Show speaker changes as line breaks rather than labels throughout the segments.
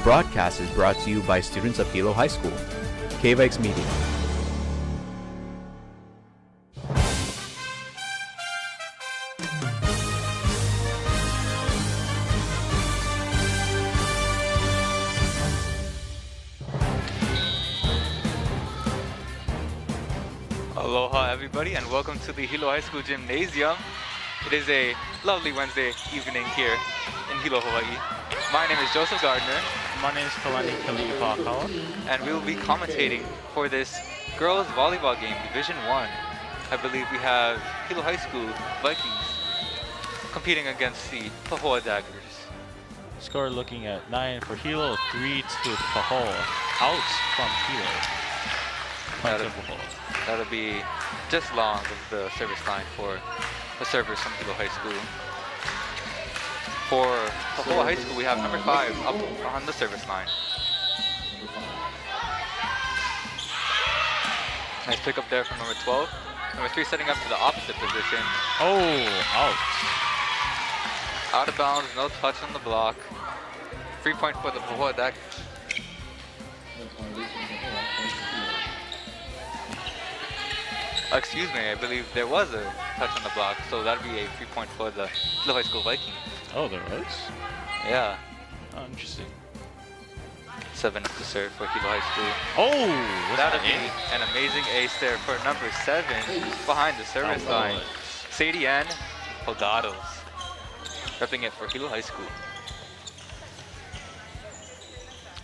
broadcast is brought to you by students of Hilo High School. KVX Media.
Aloha everybody and welcome to the Hilo High School Gymnasium. It is a lovely Wednesday evening here in Hilo, Hawaii. My name is Joseph Gardner.
My name is Kalani Pahoa.
And we will be commentating for this girls volleyball game, Division 1. I believe we have Hilo High School Vikings competing against the Pahoa Daggers.
Score looking at 9 for Hilo, 3 to Pahoa. Out from Hilo.
That'll be just long of the service line for the servers from Hilo High School. For Pahoa High School, we have number 5 up on the service line. Nice pickup there from number 12. Number 3 setting up to the opposite position.
Oh, out.
Out of bounds, no touch on the block. 3 point for the Pahoa Daggers. Excuse me, I believe there was a touch on the block, so that'd be a 3 point for the Hilo High School Vikings.
Oh, there was?
Yeah.
Oh, interesting.
7 up to serve for Hilo High School.
Oh!
That'd be an amazing ace there for number 7 behind the service line. Sadie Ann Pogados, repping it for Hilo High School.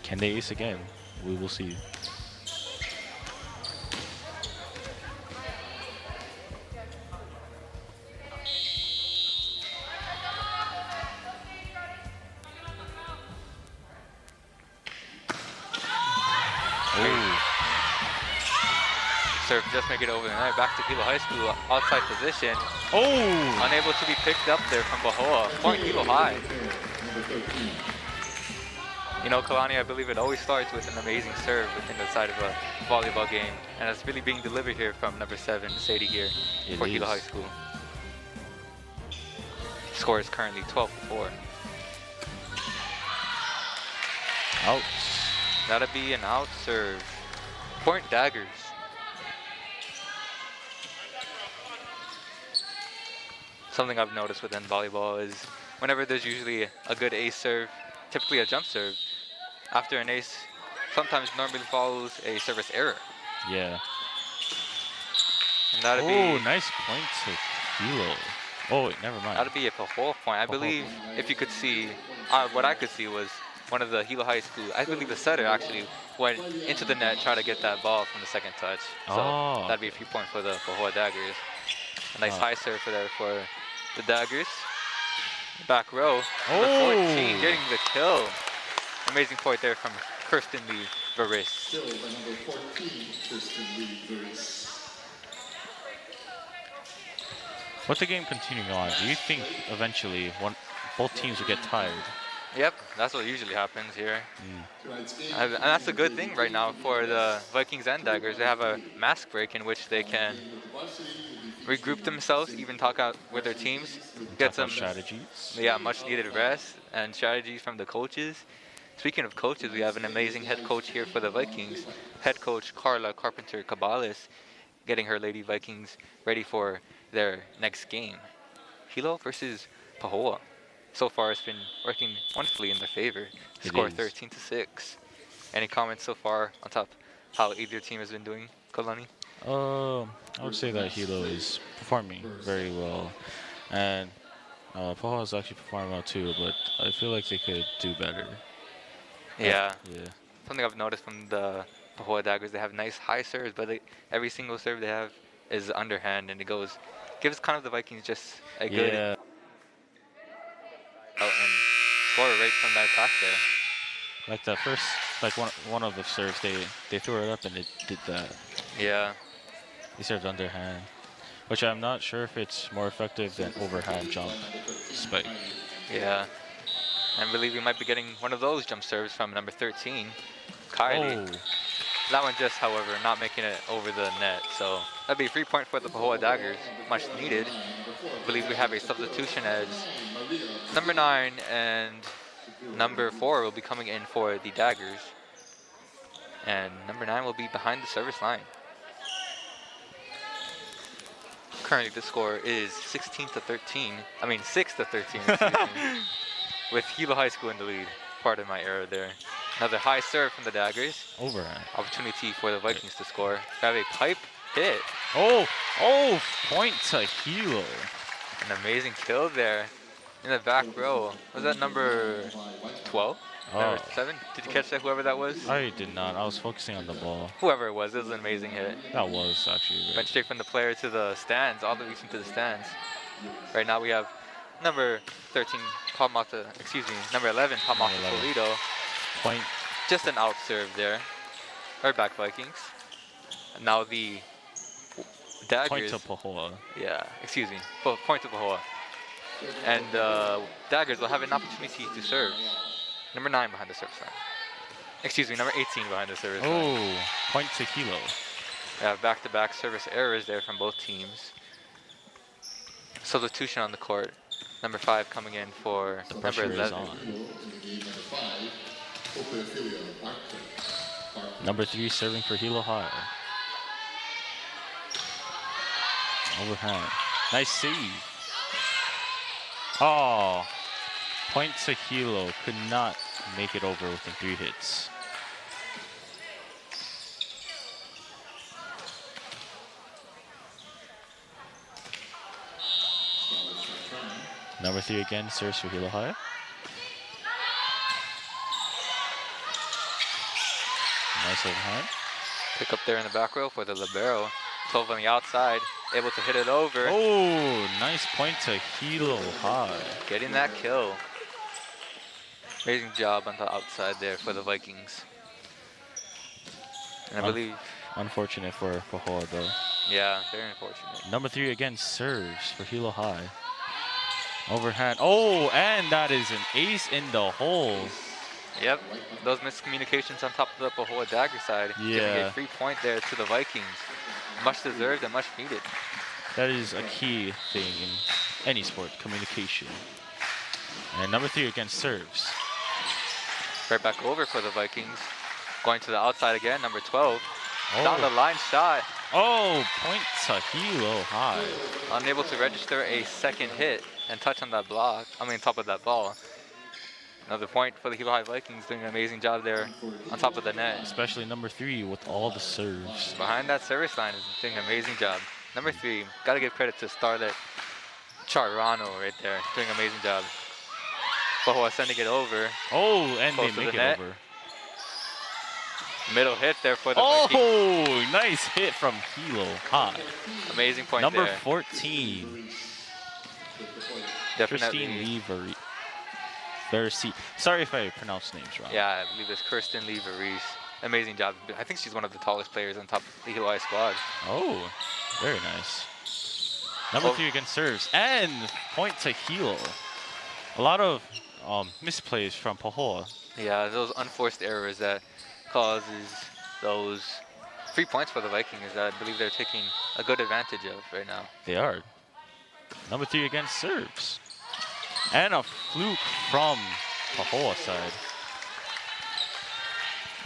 Can they ace again? We will see.
Serve just make it over the net. Back to Hilo High School, outside position.
Oh!
Unable to be picked up there from Pahoa. Point Hilo High. You know, Kalani, I believe it always starts with an amazing serve within the side of a volleyball game. And it's really being delivered here from number 7, Sadie here for Hilo High School. Score is currently 12-4.
Out.
That'll be an out serve. Point Daggers. Something I've noticed within volleyball is whenever there's usually a good ace serve, typically a jump serve, after an ace, sometimes normally follows a service error.
Yeah.
And that'll be
nice point to Hilo. Oh, wait, never mind.
That'll be a Pahoa point. I believe if you could see, what I could see was one of the Hilo High School, I believe the setter actually went into the net, try to get that ball from the second touch. So that'd be a 3 point for the Pahoa Daggers. A nice high serve for there for the Daggers. Back row, number 14 getting the kill. Amazing point there from Kirsten Lee Varis.
With the game continuing on, do you think eventually both teams will get tired?
Yep, that's what usually happens here. And that's a good thing right now for the Vikings and Daggers. They have a mask break in which they can regroup themselves, even talk out with their teams, get some
strategies.
Yeah, much needed rest and strategies from the coaches. Speaking of coaches, we have an amazing head coach here for the Vikings. Head coach Carla Carpenter Cabales, getting her Lady Vikings ready for their next game. Hilo versus Pahoa. So far, it's been working wonderfully in their favor. Score 13-6. Any comments so far on top how either team has been doing, Kalani?
I would say that Hilo is performing very well, and Pahoa is actually performing well too. But I feel like they could do better.
Yeah.
Yeah.
Something I've noticed from the Pahoa Daggers, they have nice high serves, but every single serve they have is underhand, and gives kind of the Vikings just a good out and score right from that attack there.
Like that first, like one of the serves, they threw it up and it did that.
Yeah.
He served underhand, which I'm not sure if it's more effective than overhand jump spike.
Yeah. I believe we might be getting one of those jump serves from number 13, Kylie.
Oh.
That one just, however, not making it over the net. So that'd be a 3 point for the Pahoa Daggers, much needed. I believe we have a substitution as number 9 and Number 4 will be coming in for the Daggers. And number 9 will be behind the service line. Currently the score is 16-13. I mean 6-13, excuse me. With Hilo High School in the lead. Pardon my error there. Another high serve from the Daggers.
Overhand.
Opportunity for the Vikings to score. Have a pipe hit.
Oh, point to Hilo.
An amazing kill there in the back row. Was that number 12? Number 7? Did you catch that, whoever that was?
I did not. I was focusing on the ball.
Whoever it was an amazing hit.
That was actually
Went straight from the player to the stands, all the way into the stands. Right now we have number 13, number 11, Palmata Toledo.
Point.
Just an out serve there. Right back Vikings. And now the Daggers.
Point to Pahoa.
Yeah, excuse me. Point to Pahoa. And Daggers will have an opportunity to serve. Number 9 behind the service line. Excuse me, number 18 behind the service line.
Oh, point to Hilo.
Yeah, back-to-back service errors there from both teams. Substitution on the court. Number 5 coming in for
The
number
pressure
11.
is on. Number 3 serving for Hilo High. Overhand. Nice save. Oh, point to Hilo. Could not make it over within 3 hits. Number 3 again serves for Hilo High. Nice overhand.
Pick up there in the back row for the libero. 12 on the outside, able to hit it over.
Oh, nice point to Hilo High.
Getting that kill. Amazing job on the outside there for the Vikings. And I believe...
Unfortunate for Pahoa though.
Yeah, very unfortunate.
Number 3 again serves for Hilo High. Overhand. Oh, and that is an ace in the hole.
Yep, those miscommunications on top of the Pahoa Dagger side. Giving
Yeah.
a free point there to the Vikings. Much deserved and much needed.
That is a key thing in any sport, communication. And number 3 again serves.
Right back over for the Vikings. Going to the outside again, number 12.
Oh.
Down the line shot.
Oh, point to Hilo High.
Unable to register a second hit and touch on that block. Top of that ball. Another point for the Hilo High Vikings, doing an amazing job there on top of the net.
Especially number 3 with all the serves.
Behind that service line is doing an amazing job. Number 3, gotta give credit to Starlet Charano right there, doing an amazing job. Pahoa sending it over.
Oh, and
Close
they
to
make
the
it
net.
over.
Middle hit there for the Vikings.
Oh, nice hit from Hilo High.
Amazing point
Number
there.
14.
Definitely.
Christine Varsity. Sorry if I pronounce names wrong.
Yeah, I believe it's Kirsten Lee Varese. Amazing job. I think she's one of the tallest players on top of the Hilo High squad.
Oh, very nice. Number 3 again serves. And point to Hilo. A lot of misplays from Pahoa.
Yeah, those unforced errors that causes those 3 points for the Vikings that I believe they're taking a good advantage of right now.
They are. Number 3 again serves. And a fluke from Pahoa side.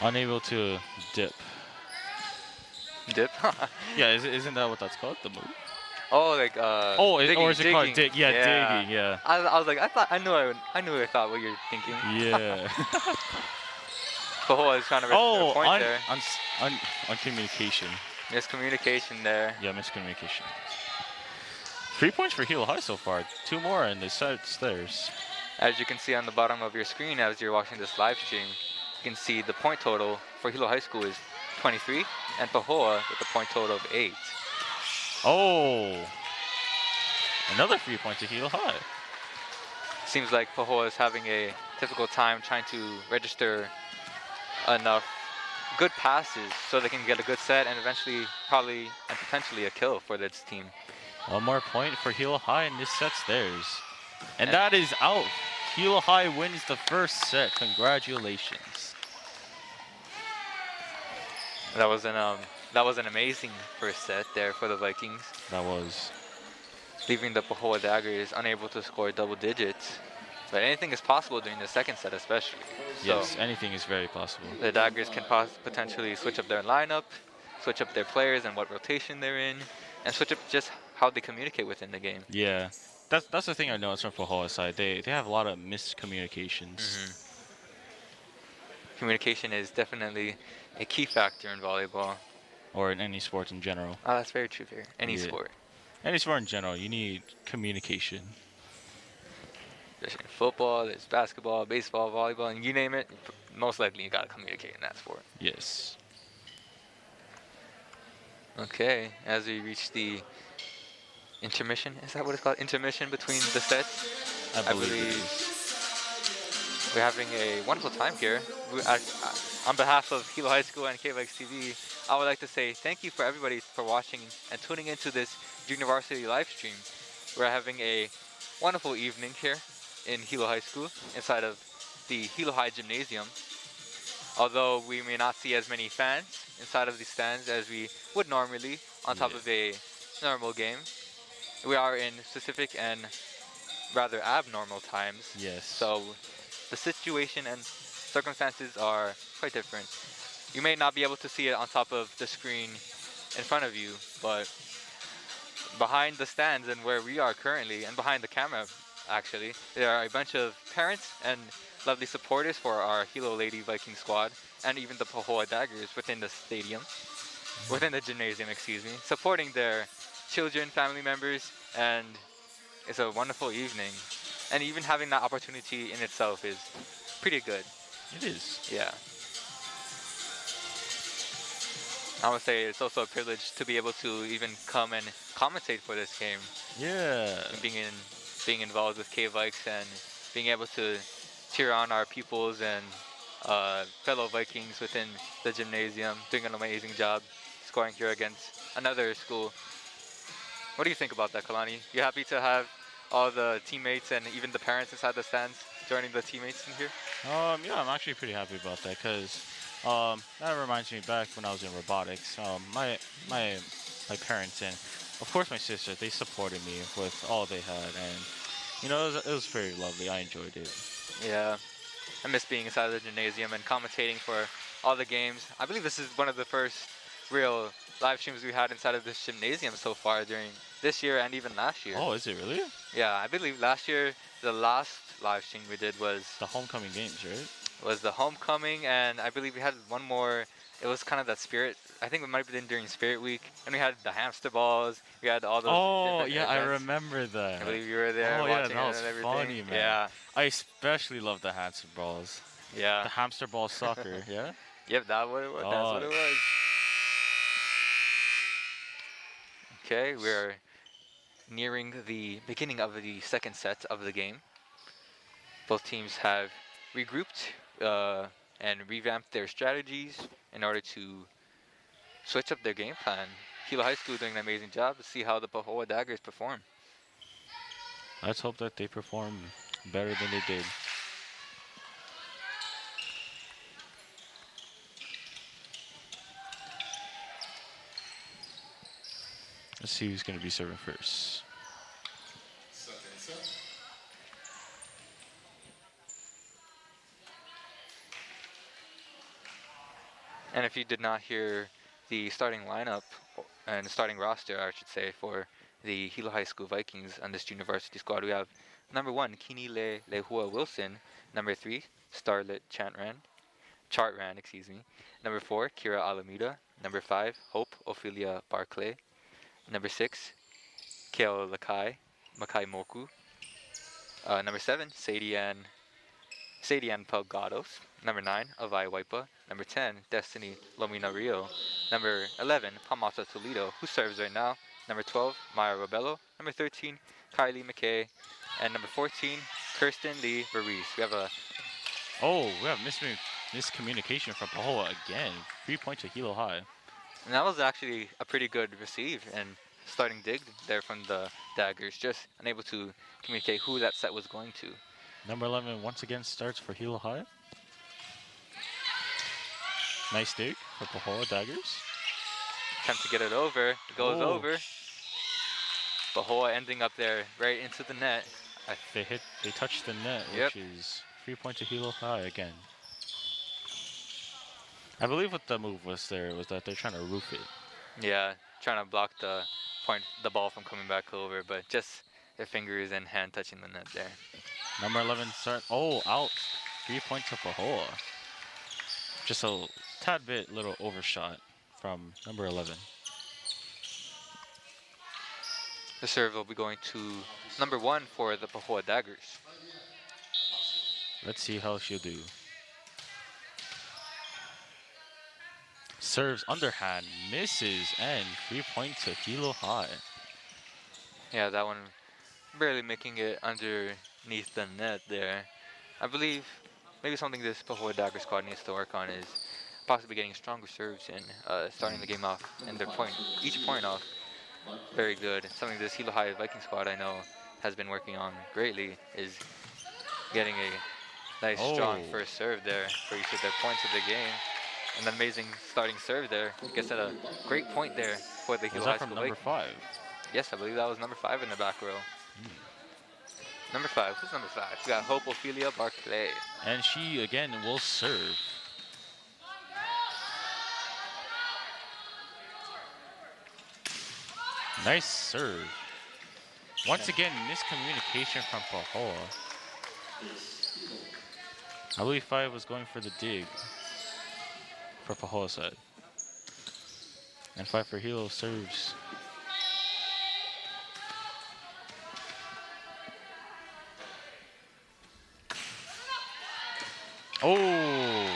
Unable to dip.
Dip?
Yeah, isn't that what that's called? The move?
Oh, like digging,
or is it called
digging.
Yeah, digging. Yeah.
I was like, I knew I thought what you're thinking.
Yeah.
Pahoa is trying to register a point there.
On communication.
Miscommunication there.
Yeah, miscommunication. 3 points for Hilo High so far. 2 more and they set theirs.
As you can see on the bottom of your screen as you're watching this live stream, you can see the point total for Hilo High School is 23 and Pahoa with a point total of 8.
Oh, another 3 points to Hilo High.
Seems like Pahoa is having a difficult time trying to register enough good passes so they can get a good set and eventually probably and potentially a kill for this team.
1 more point for Hilo High and this set's theirs. And that is out. Hilo High wins the first set. Congratulations.
That was an amazing first set there for the Vikings.
That was.
Leaving the Pahoa Daggers unable to score double digits. But anything is possible during the second set, especially. So
Yes, anything is very possible.
the Daggers can potentially switch up their lineup, switch up their players and what rotation they're in, and switch up just how they communicate within the game.
Yeah, that's the thing I noticed from Pahoa's side. They have a lot of miscommunications.
Communication is definitely a key factor in volleyball.
Or in any sport in general.
Oh, that's very true here. Any
Yeah.
sport.
Any sport in general, you need communication.
Especially in football, there's basketball, baseball, volleyball, and you name it, most likely you gotta communicate in that sport.
Yes.
Okay, as we reach the intermission, is that what it's called? Intermission between the sets?
I believe it is.
We're having a wonderful time here. On behalf of Hilo High School and KVX TV, I would like to say thank you for everybody for watching and tuning into this Junior Varsity live stream. We're having a wonderful evening here in Hilo High School inside of the Hilo High Gymnasium. Although we may not see as many fans inside of the stands as we would normally on top of a normal game, we are in specific and rather abnormal times.
Yes.
So the situation and circumstances are quite different. You may not be able to see it on top of the screen in front of you, but behind the stands and where we are currently, and behind the camera actually, there are a bunch of parents and lovely supporters for our Hilo Lady Viking squad, and even the Pahoa Daggers within the stadium, within the gymnasium, excuse me, supporting their children, family members, and it's a wonderful evening. And even having that opportunity in itself is pretty good.
It is.
Yeah. I would say it's also a privilege to be able to even come and commentate for this game.
Yeah.
And being involved with K-Vikes and being able to cheer on our pupils and fellow Vikings within the gymnasium, doing an amazing job scoring here against another school. What do you think about that, Kalani? You happy to have all the teammates and even the parents inside the stands joining the teammates in here?
Yeah, I'm actually pretty happy about that because that reminds me back when I was in robotics. My parents and of course my sister, they supported me with all they had, and you know it was very lovely. I enjoyed it.
Yeah, I miss being inside the gymnasium and commentating for all the games. I believe this is one of the first real live streams we had inside of this gymnasium so far during this year and even last year.
Oh, is it really?
Yeah, I believe last year the last live stream we did was
The homecoming games, right?
was the homecoming, and I believe we had one more. It was kind of that spirit. I think it might have been during Spirit Week, and we had the hamster balls. We had all those.
Oh,
different
yeah, I
events.
remember that.
I believe you were there.
Oh, yeah,
watching
that
it
was
and everything.
funny, man.
Yeah,
I especially love the hamster balls.
yeah.
The hamster ball soccer, yeah?
Yep, that's what it was. That's what it
Oh.
was. Okay, we're nearing the beginning of the second set of the game. Both teams have regrouped and revamped their strategies in order to switch up their game plan. Hilo High School doing an amazing job. Let's see how the Pahoa Daggers perform.
Let's hope that they perform better than they did. Let's see who's going to be serving first.
And if you did not hear the starting lineup and starting roster, I should say, for the Hilo High School Vikings on this junior varsity squad, we have number 1, Kinile Lehua Wilson. Number 3, Starlet Chartran, excuse me. Number 4, Kira Alameda. Number 5, Hope Ophelia Barclay. Number 6, Keo Lakai Makai Moku. Number 7, Sadian Pelgados. Number 9, Avai Waipa. Number 10, Destiny Lomina Rio. Number 11, Pamasa Toledo, who serves right now. Number 12, Maya Robello. Number 13, Kylie McKay. And number 14, Kirsten Lee Veriz. We have a
miscommunication from Pahoa again. 3 points to Hilo High.
And that was actually a pretty good receive and starting dig there from the Daggers, just unable to communicate who that set was going to.
Number 11 once again starts for Hilo High. Nice dig for Pahoa Daggers.
Attempt to get it over. It goes over. Pahoa ending up there right into the net.
They touched the net,
Yep.
which is 3 points to Hilo High again. I believe what the move was there was that they're trying to roof it.
Yeah, trying to block the ball from coming back over, but just their fingers and hand touching the net there.
Number 11 start. Oh, out. 3 points to Pahoa. Just a tad bit little overshot from number 11.
The serve will be going to number 1 for the Pahoa Daggers.
Let's see how she'll do. Serves underhand, misses, and 3 points to Hilo High.
Yeah, that one barely making it underneath the net there. I believe maybe something this Pahoa Dagger squad needs to work on is possibly getting stronger serves and starting the game off and each point off very good. Something this Hilo High Viking squad I know has been working on greatly is getting a nice strong first serve there for each of their points of the game. An amazing starting serve there. Gets at a great point there for the Hilo High School
number
Vikings.
5?
Yes, I believe that was number 5 in the back row. Number 5, who's number 5? We got Hope Ophelia Barclay.
And she again will serve. Nice serve. Once again, miscommunication from Pahoa. I believe 5 was going for the dig for Pahoa's side. And 5 for Hilo serves. Oh!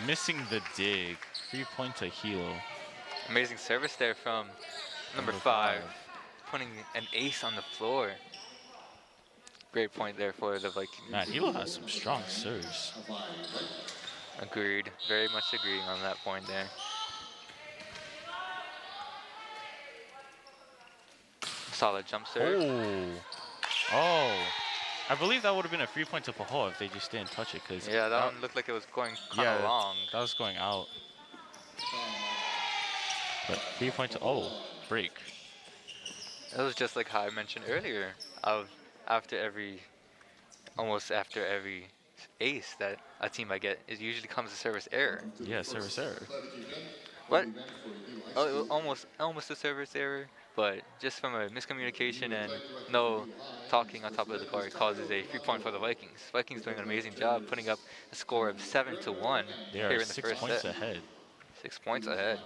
Missing the dig. 3 points to Hilo.
Amazing service there from number 5. Putting an ace on the floor. Great point there for the Vikings.
Man, Hilo has some strong serves.
Agreed. Very much agreeing on that point there. Solid jump serve.
Oh. I believe that would have been a 3 point to Pahoa if they just didn't touch it. Cause
yeah, that one looked like it was going kind of long.
That was going out. But 3 point to, break.
It was just like how I mentioned earlier. Almost after every ace that a team might get, it usually comes a service error.
Yeah, service error.
What? Oh, almost a service error, but just from a miscommunication and no talking on top of the court causes a 3 point for the Vikings. Vikings doing an amazing job putting up a score of 7-1
They
here
are
in the
6
first
points
set.
ahead.
6 points ahead.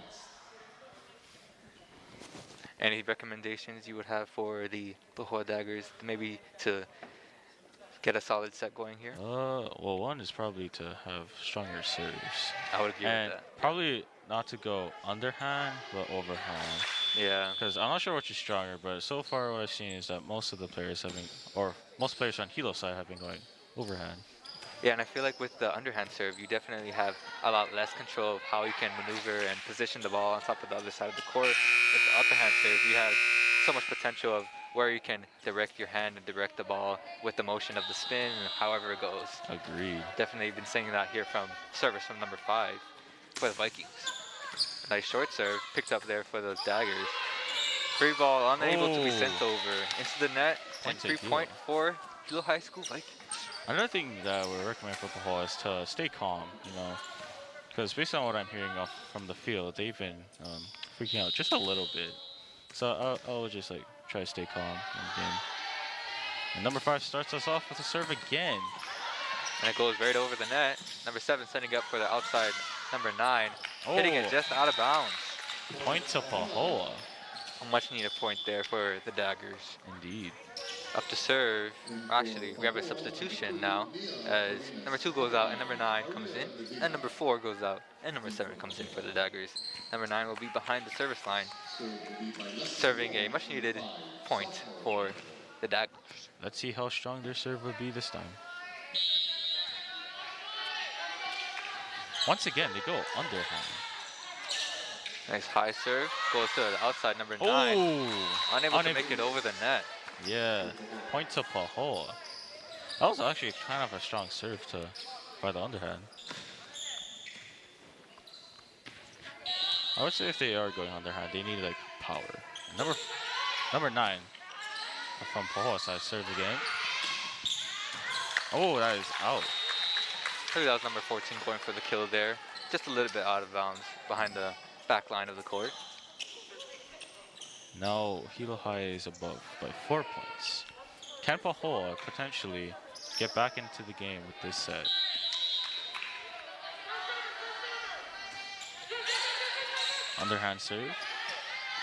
Any recommendations you would have for the Pahoa Daggers, maybe to get a solid set going here?
Well, one is probably to have stronger serves.
I would agree with that.
Probably not to go underhand, but overhand.
Yeah.
Because I'm not sure which is stronger, but so far what I've seen is that most players on Hilo's side have been going overhand.
Yeah, and I feel like with the underhand serve, you definitely have a lot less control of how you can maneuver and position the ball on top of the other side of the court. With the upper hand serve, you have so much potential of where you can direct your hand and direct the ball with the motion of the spin and however it goes.
Agreed.
Definitely been saying that here from service from number 5 for the Vikings. A nice short serve picked up there for those Daggers. Free ball unable to be sent over into the net, and 3 point for Hilo High School Vikings.
Another thing that we recommend for Pahoa is to stay calm, because based on what I'm hearing from the field, they've been freaking out just a little bit. So I'll just try to stay calm in the game. And number 5 starts us off with a serve again.
And it goes right over the net. Number 7 setting up for the outside number 9, hitting it just out of bounds.
Point to Pahoa.
A much needed point there for the Daggers.
Indeed.
Up to serve. Actually, we have a substitution now as number 2 goes out and number 9 comes in, and number 4 goes out and number 7 comes in for the Daggers. Number 9 will be behind the service line, serving a much needed point for the Daggers.
Let's see how strong their serve will be this time. Once again, they go underhand.
Nice high serve, goes to the outside number 9. Unable to make it over the net.
Yeah, point to Pahoa. That was actually kind of a strong serve by the underhand. I would say if they are going underhand, they need power. Number 9 from Pahoa side. Serve again. Oh, that is out.
I think that was number 14 going for the kill there. Just a little bit out of bounds behind the back line of the court.
Now Hilo High is above by 4 points. Can Pahoa potentially get back into the game with this set? Underhand serve.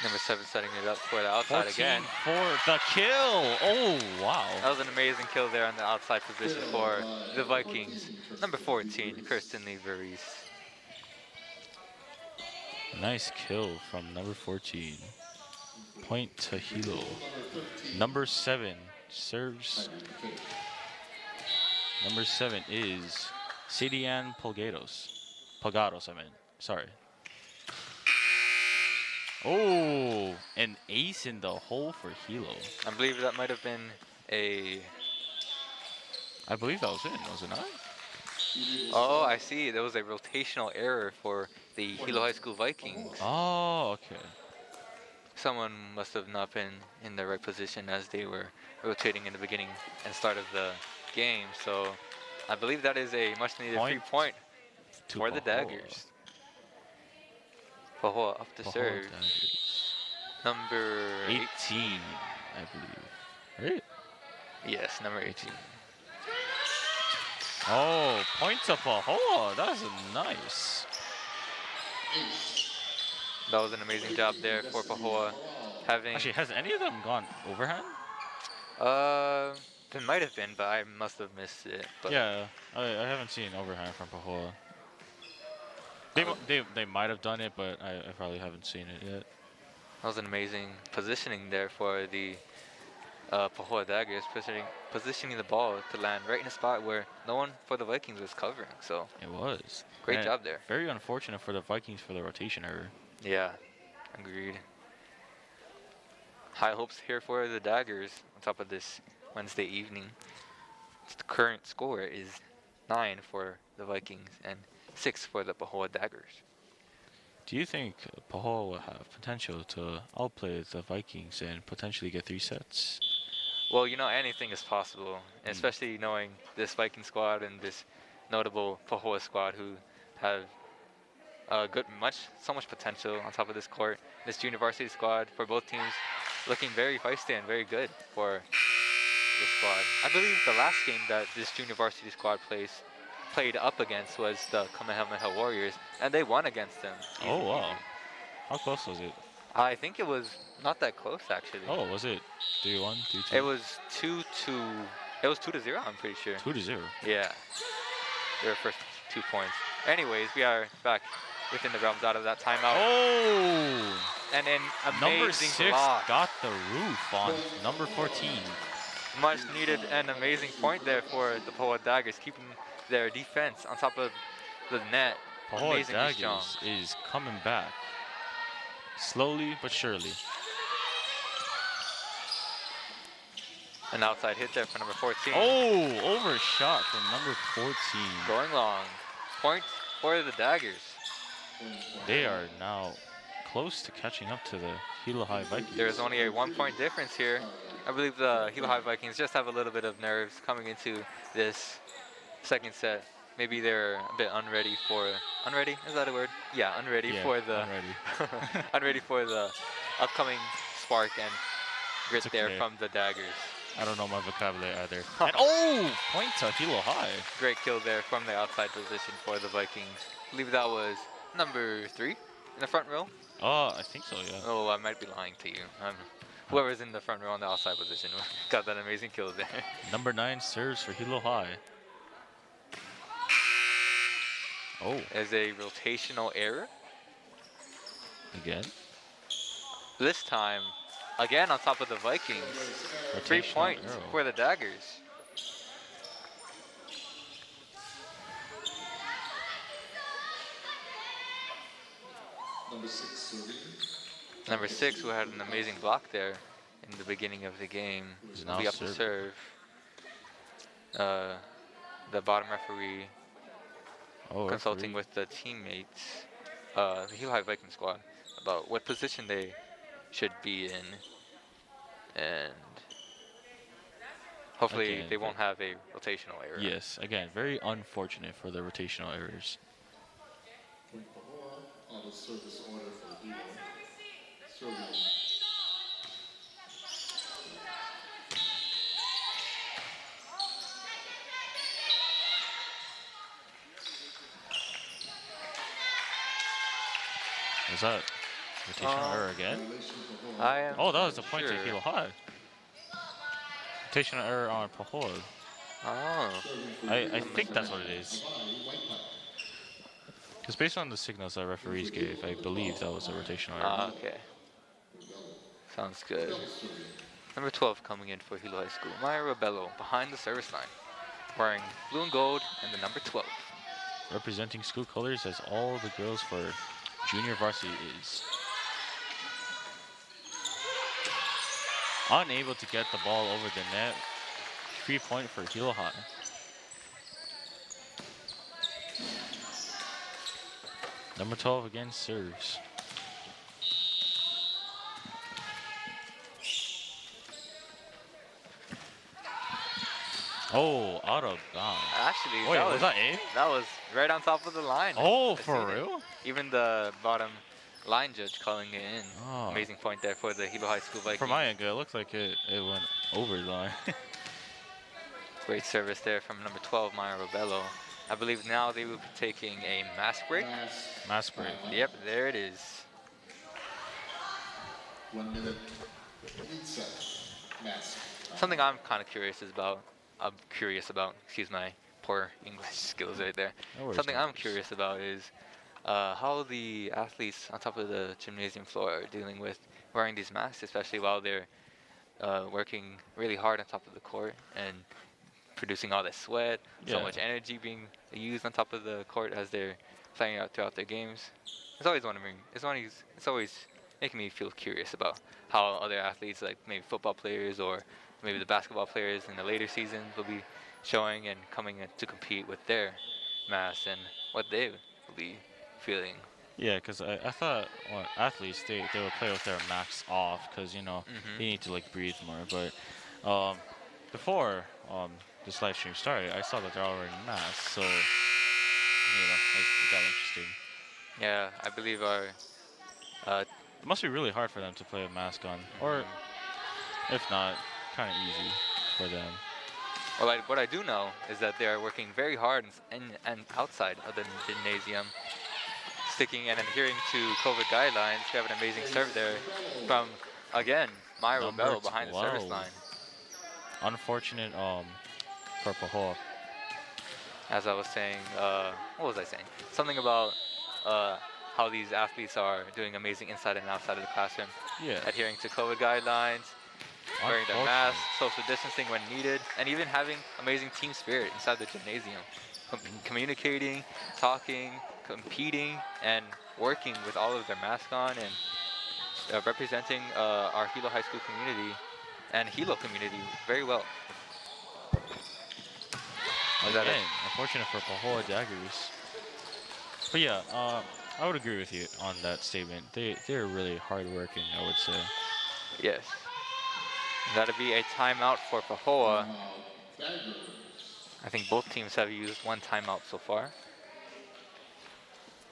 Number 7 setting it up for the outside
14
again.
for the kill. Oh, wow.
That was an amazing kill there on the outside position for the Vikings. Number 14, Kirsten Lee Verise.
Nice kill from number 14. Point to Hilo. Number 7 serves. Number 7 is Sidian Pagados, I mean. Sorry. Oh, an ace in the hole for Hilo.
I believe that might have been a...
I believe that was it, was it not?
Oh, I see. There was a rotational error for the Hilo High School Vikings.
Oh, okay.
Someone must have not been in the right position as they were rotating in the beginning and start of the game. So I believe that is a much needed free point for the Daggers. Pahoa up to serve.
Daggers.
Number
18, I believe. Right?
Yes, number 18.
Oh, point to Pahoa. That's nice.
That was an amazing job there for Pahoa.
Actually, has any of them gone overhand?
It might have been, but I must have missed it. But
Yeah, I haven't seen overhand from Pahoa. They might have done it, but I probably haven't seen it yet.
that was an amazing positioning there for the Pahoa Daggers, positioning the ball to land right in a spot where no one for the Vikings was covering. So
It was.
great
And
job there.
Very unfortunate for the Vikings for the rotation error.
Yeah, agreed. High hopes here for the Daggers on top of this Wednesday evening. The current score is 9 for the Vikings and 6 for the Pahoa Daggers.
Do you think Pahoa will have potential to outplay the Vikings and potentially get 3 sets?
Well, you know, anything is possible, especially knowing this Viking squad and this notable Pahoa squad who have so much potential on top of this court. This junior varsity squad for both teams looking very feisty and very good for this squad. I believe the last game that this junior varsity squad played up against was the Kamehameha Warriors, and they won against them.
Oh, wow. How close was it?
I think it was not that close, actually.
Oh, was it 3-1, 3-2?
It was 2-2. It was 2-0, I'm pretty sure.
2-0.
Yeah. Their first 2 points. Anyways, we are back within the realms out of that timeout.
Oh!
And an
Number
amazing
6
block.
got the roof on number 14.
Much needed and amazing point there for the Pahoa Daggers, keeping their defense on top of the net.
Pahoa
Amazingly strong.
Daggers is coming back. Slowly but surely.
An outside hit there for number 14.
Oh, overshot from number 14.
Going long. Point for the Daggers.
They are now close to catching up to the Hilo High Vikings.
There's only a 1 point difference here. I believe the Hilo High Vikings just have a little bit of nerves coming into this second set. Maybe they're a bit unready for... Unready? Is that a word? Yeah, unready for the...
Unready.
unready for the upcoming spark and grit
It's
there
okay.
from the Daggers.
I don't know my vocabulary either. And oh, point to Hilo High.
Great kill there from the outside position for the Vikings. I believe that was number 3 in the front row.
I think so, yeah.
Oh, I might be lying to you. Whoever's in the front row on the outside position got that amazing kill there.
Number 9 serves for Hilo High. Oh,
There's a rotational error.
again.
This time, again on top of the Vikings. 3
Rotational
points
arrow.
for the Daggers. Number 6, who had an amazing block there in the beginning of the game,
Is
will
now
be up to serve. The bottom referee consulting with the teammates, the Hilo High Viking squad, about what position they should be in. And Hopefully
Again,
they won't have a rotational error.
Yes, again, very unfortunate for the rotational errors.
Point Pahoa on the service order for Hilo. Serving.
Was that rotational error again?
Violation Pahoa.
I am
Oh, that was a point to
sure.
Hilo High. Rotational error on Pahoa.
Oh,
I think that's what it is.
Hawaii White Pine.
Because based on the signals that referees gave, I believe that was a rotational error.
ah, okay. Sounds good. Number 12 coming in for Hilo High School. Maya Rebello behind the service line, wearing blue and gold and the number 12.
Representing school colors as all the girls for junior varsity is. Unable to get the ball over the net. 3-point for Hilo High. Number 12 again serves. Oh, out of bounds.
Actually,
Wait, was that A?
that was right on top of the line.
Oh,
I
for
seen it.
real?
Even the bottom line judge calling it in.
Oh.
Amazing point there for the Hilo High School Vikings.
From my angle, it looks like it went over the line.
Great service there from number 12, Maya Robello. I believe now they will be taking a mass break.
Mass break.
Yep, there it is.
1 minute. Inside. Mass.
Something I'm kind of curious about. Excuse my poor English skills right there.
No worries,
Something
no
I'm
worries.
curious about is how the athletes on top of the gymnasium floor are dealing with wearing these masks, especially while they're working really hard on top of the court and producing all this sweat, so
Yeah.
much energy being used on top of the court as they're playing out throughout their games. It's always wondering. It's always making me feel curious about how other athletes, like maybe football players or maybe the basketball players in the later seasons, will be showing and coming in to compete with their masks and what they will be feeling.
Yeah, because I thought athletes, they would play with their masks off because, you know,
Mhm.
they need to, like, breathe more. But before this live stream started, I saw that they're all wearing masks. So, you know, it got interesting.
Yeah, I believe our
It must be really hard for them to play a mask on. Or, if not, kind of easy for them.
well, what I do know is that they are working very hard and outside of the gymnasium, sticking and adhering to COVID guidelines. We have an amazing serve there from, again, Maya
Number
Robello behind the service
12.
line.
Unfortunate for Pahoa.
As I was saying, what was I saying? Something about how these athletes are doing amazing inside and outside of the classroom,
Yeah.
adhering to COVID guidelines, wearing their masks,
Unfortunate.
social distancing when needed, and even having amazing team spirit inside the gymnasium. Communicating, talking, competing, and working with all of their masks on and representing our Hilo High School community and Hilo community very well. Is that it?
Again, unfortunate for Pahoa Daggers. But yeah, I would agree with you on that statement. They're really hardworking, I would say.
Yes. That'll be a timeout for Pahoa.
Daggers.
I think both teams have used one timeout so far.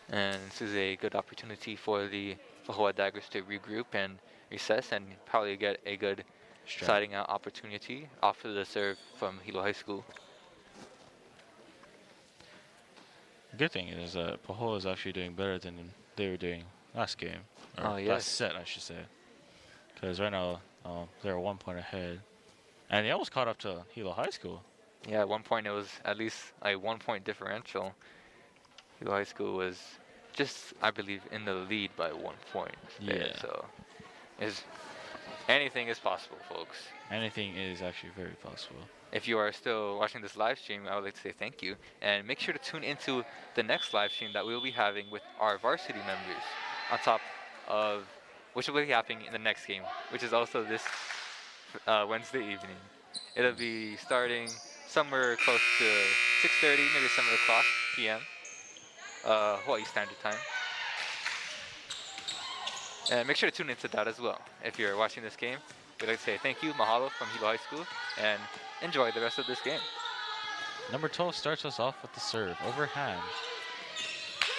And this is a good opportunity for the Pahoa Daggers to regroup and recess and probably get a good siding out opportunity off of the serve from Hilo High School.
The good thing is that Pahoa is actually doing better than they were doing last game. Or
Oh, yes.
last set, I should say. Because right now, they're 1 point ahead. And they almost caught up to Hilo High School.
Yeah, at one point it was at least a 1 point differential. Hilo High School was just, I believe, in the lead by 1 point there.
Yeah.
So anything is possible, folks.
Anything is actually very possible.
If you are still watching this live stream, I would like to say thank you. And make sure to tune into the next live stream that we'll be having with our varsity members on top of, which will be happening in the next game, which is also this Wednesday evening. It'll be starting somewhere close to 6:30, maybe 7 o'clock p.m. Hawaii Standard Time. And make sure to tune into that as well if you're watching this game. we'd like to say thank you, mahalo from Hilo High School, and enjoy the rest of this game.
Number 12 starts us off with the serve. Overhand.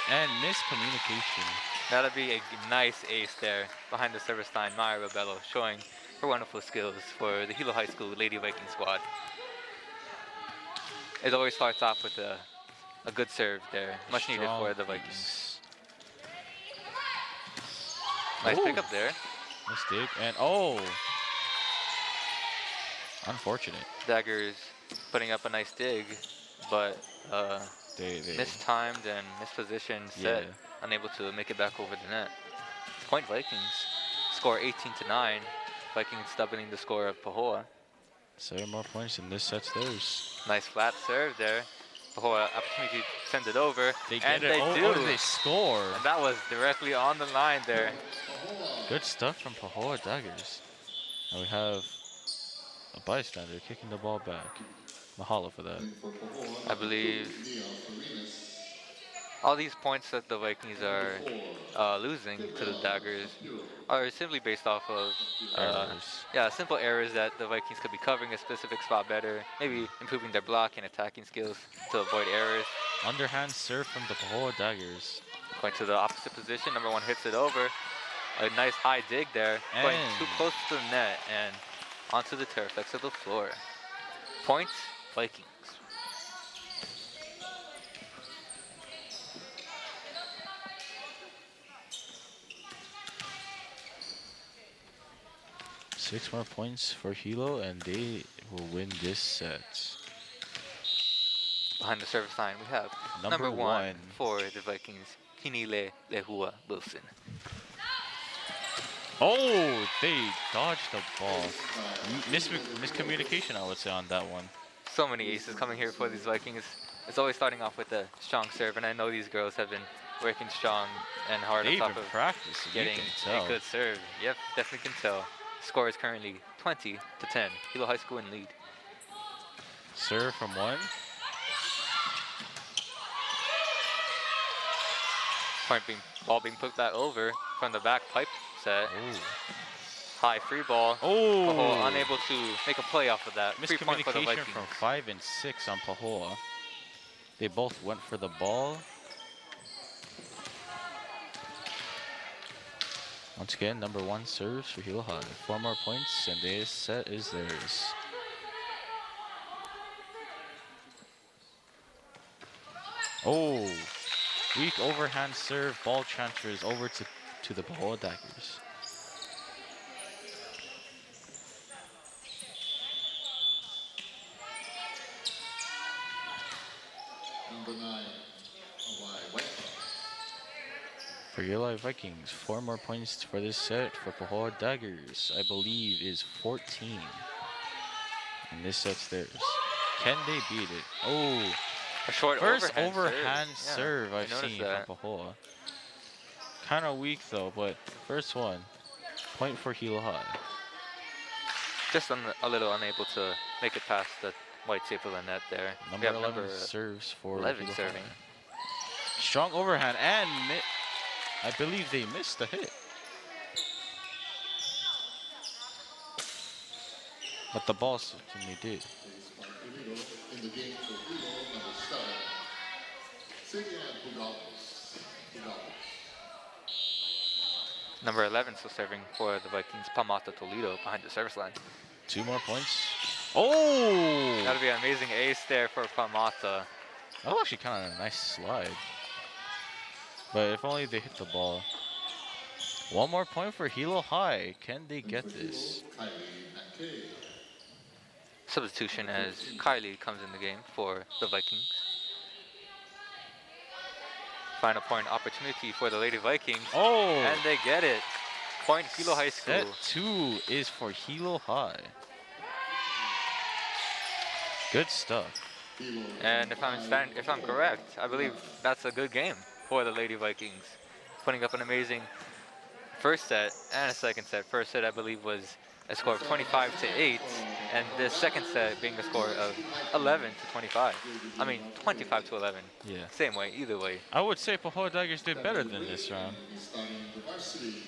And miscommunication.
That'll be a nice ace there behind the service line, Maya Rebello, showing her wonderful skills for the Hilo High School Lady Viking squad. It always starts off with a good serve there, much needed for the Vikings. Nice pickup there.
Nice dig, and unfortunate.
Daggers putting up a nice dig, but
They
mistimed and mispositioned set, unable to make it back over the net. Point Vikings, score 18-9. Vikings doubling the score of Pahoa.
7 more points and this set's theirs.
Nice flat serve there. Pahoa opportunity to send it over,
They
and
get it.
they do.
They score.
And that was directly on the line there.
Good stuff from Pahoa Daggers. And we have a bystander kicking the ball back. Mahalo for that.
I believe all these points that the Vikings are losing to the Daggers are simply based off of simple errors that the Vikings could be covering a specific spot better, maybe improving their block and attacking skills to avoid errors.
Underhand serve from the Pahoa Daggers.
Going to the opposite position, number 1 hits it over. A nice high dig there, going too close to the net and onto the turflex of the floor. Points, Vikings.
Six more points for Hilo, and they will win this set.
Behind the service line, we have number one for the Vikings, Hinile Lehua Wilson.
Oh, they dodged the ball. Miscommunication, I would say, on that one.
So many aces coming here for these Vikings. It's always starting off with a strong serve, and I know these girls have been working strong and hard on top of
practicing.
getting a good serve. Yep, definitely can tell. Score is currently 20-10. Hilo High School in lead.
Serve from 1.
Ball being put back over from the back pipe set.
Ooh.
High free ball.
Oh!
Pahoa unable to make a play off of that. Free point for the
Miscommunication
Vikings.
from 5 and 6 on Pahoa. They both went for the ball. Once again, number 1 serves for Hilo High. 4 more points, and this set is theirs. Oh, weak overhand serve. Ball transfers over to the Pahoa Daggers.
Number 9, Hawaii White Sox.
For Hilo Vikings, 4 more points for this set. For Pahoa Daggers, I believe is 14. And this set's theirs. Can they beat it? Oh,
A short
first
overhand
serve I've
noticed
seen
that.
from Pahoa. Kind of weak though, but first one. Point for Hilo High.
Just a little unable to make it past the white tape of the net there. We
Number
have
11
number
serves for
11
Hilo
serving.
High. Strong overhand, and I believe they missed the hit. But the ball certainly did.
In the game for Hilo, number 7, Sylvia Pugales.
Number 11 still serving for the Vikings, Pamata Toledo behind the service line.
2 more points. Oh!
That'll be an amazing ace there for Pamata.
That was actually kind of a nice slide. But if only they hit the ball. 1 more point for Hilo High. Can they get this?
Substitution as Kylie comes in the game for the Vikings. Final point opportunity for the Lady Vikings.
Oh!
And they get it. Point Hilo High School.
Set 2 is for Hilo High. Good stuff.
And if I'm correct, I believe that's a good game for the Lady Vikings. Putting up an amazing first set and a second set. First set, I believe, was a score of 25-8, and the second set being a score of 11-25. I mean, 25-11.
Yeah.
Same way, either way.
I would say Pahoa Daggers did better than this round.
Starting the varsity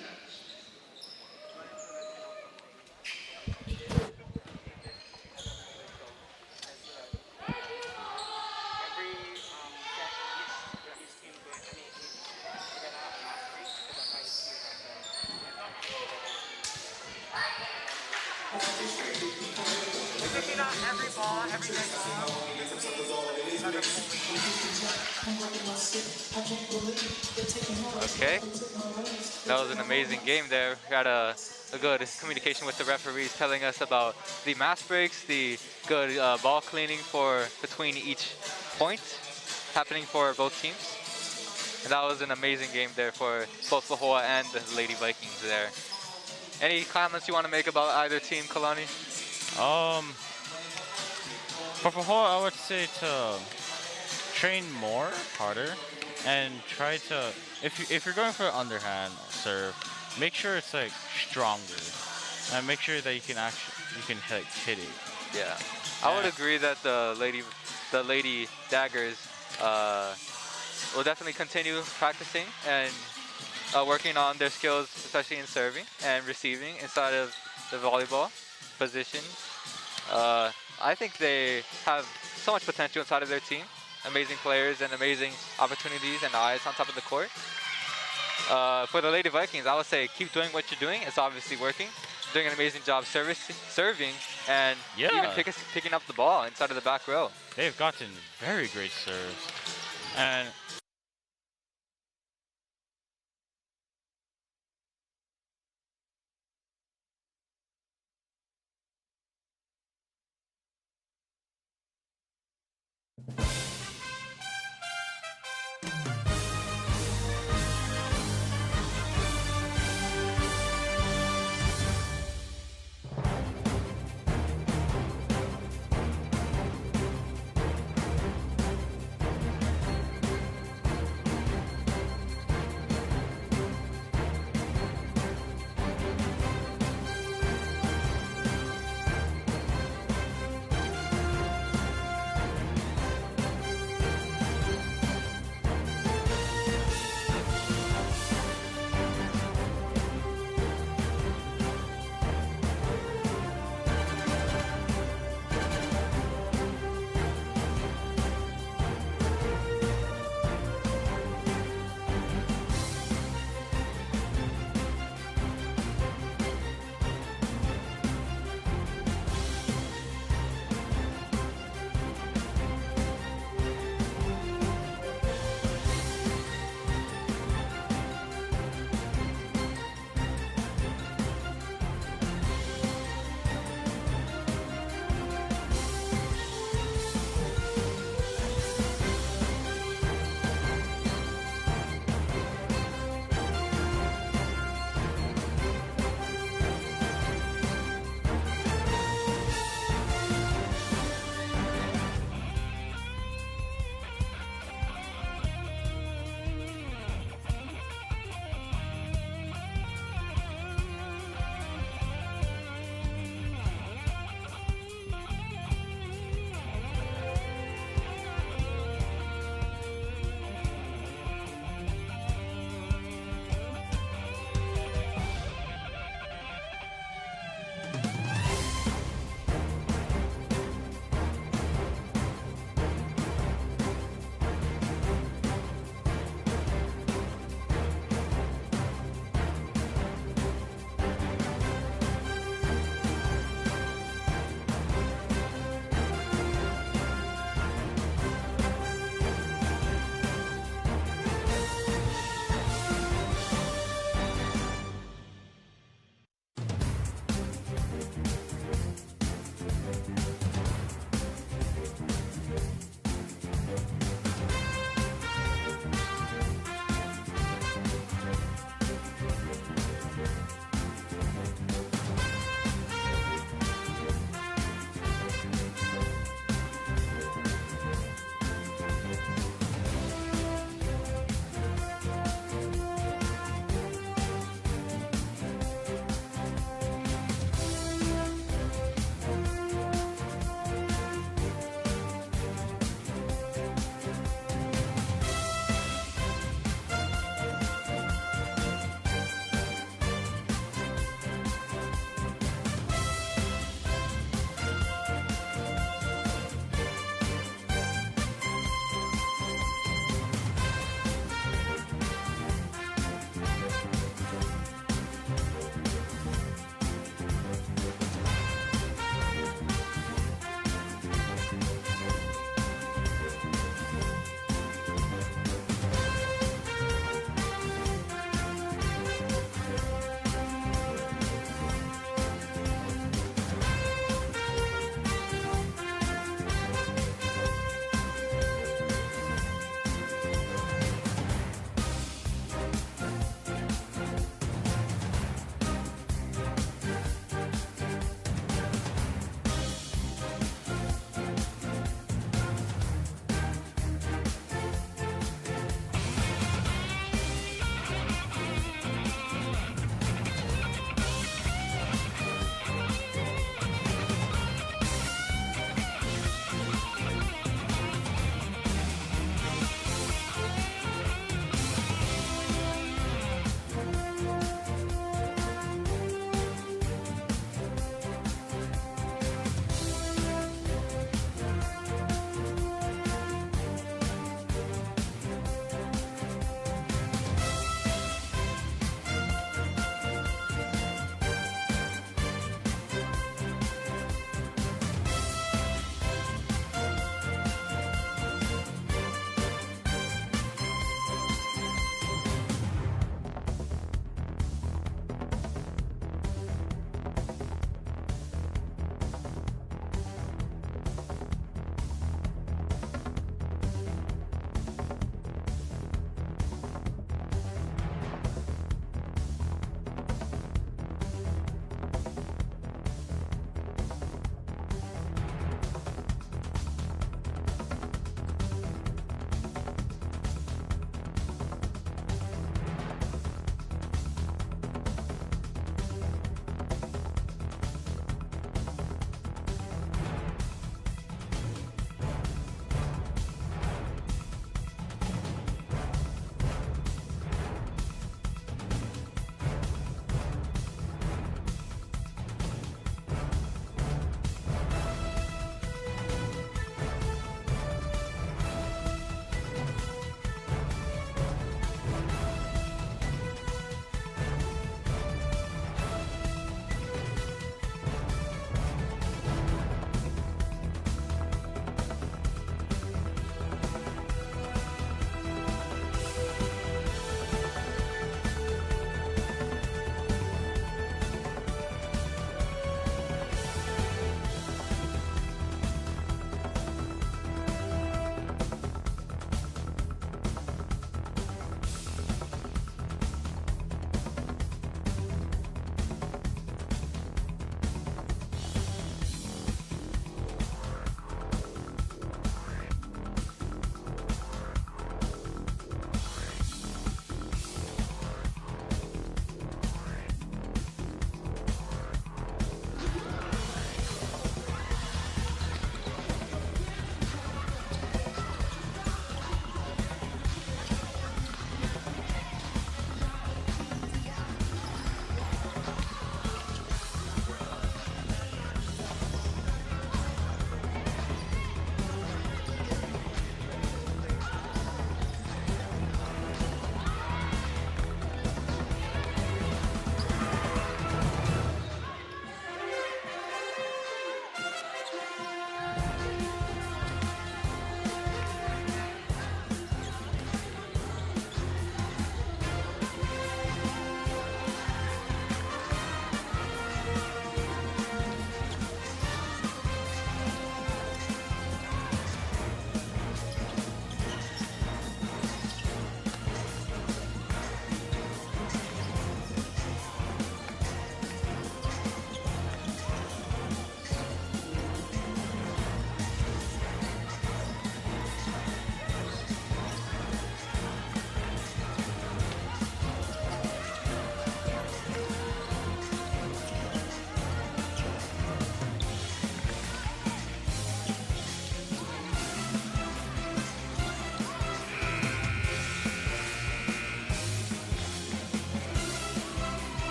match.
Picking up every ball, every nice ball. Okay, that was an amazing game there. We had a good communication with the referees telling us about the mass breaks, the good ball cleaning for between each point happening for both teams. And that was an amazing game there for both Pahoa and the Lady Vikings there. Any comments you want to make about either team, Kalani?
For Pahoa, I would say to train more, harder, and try to, if you're going for an underhand serve, make sure it's like stronger, and make sure that you can hit it.
Yeah, I would agree that the lady Daggers will definitely continue practicing and working on their skills, especially in serving and receiving inside of the volleyball position. I think they have so much potential inside of their team. Amazing players and amazing opportunities and eyes on top of the court. For the Lady Vikings, I would say keep doing what you're doing. It's obviously working. Doing an amazing job serving and even picking up the ball inside of the back row.
They've gotten very great serves. And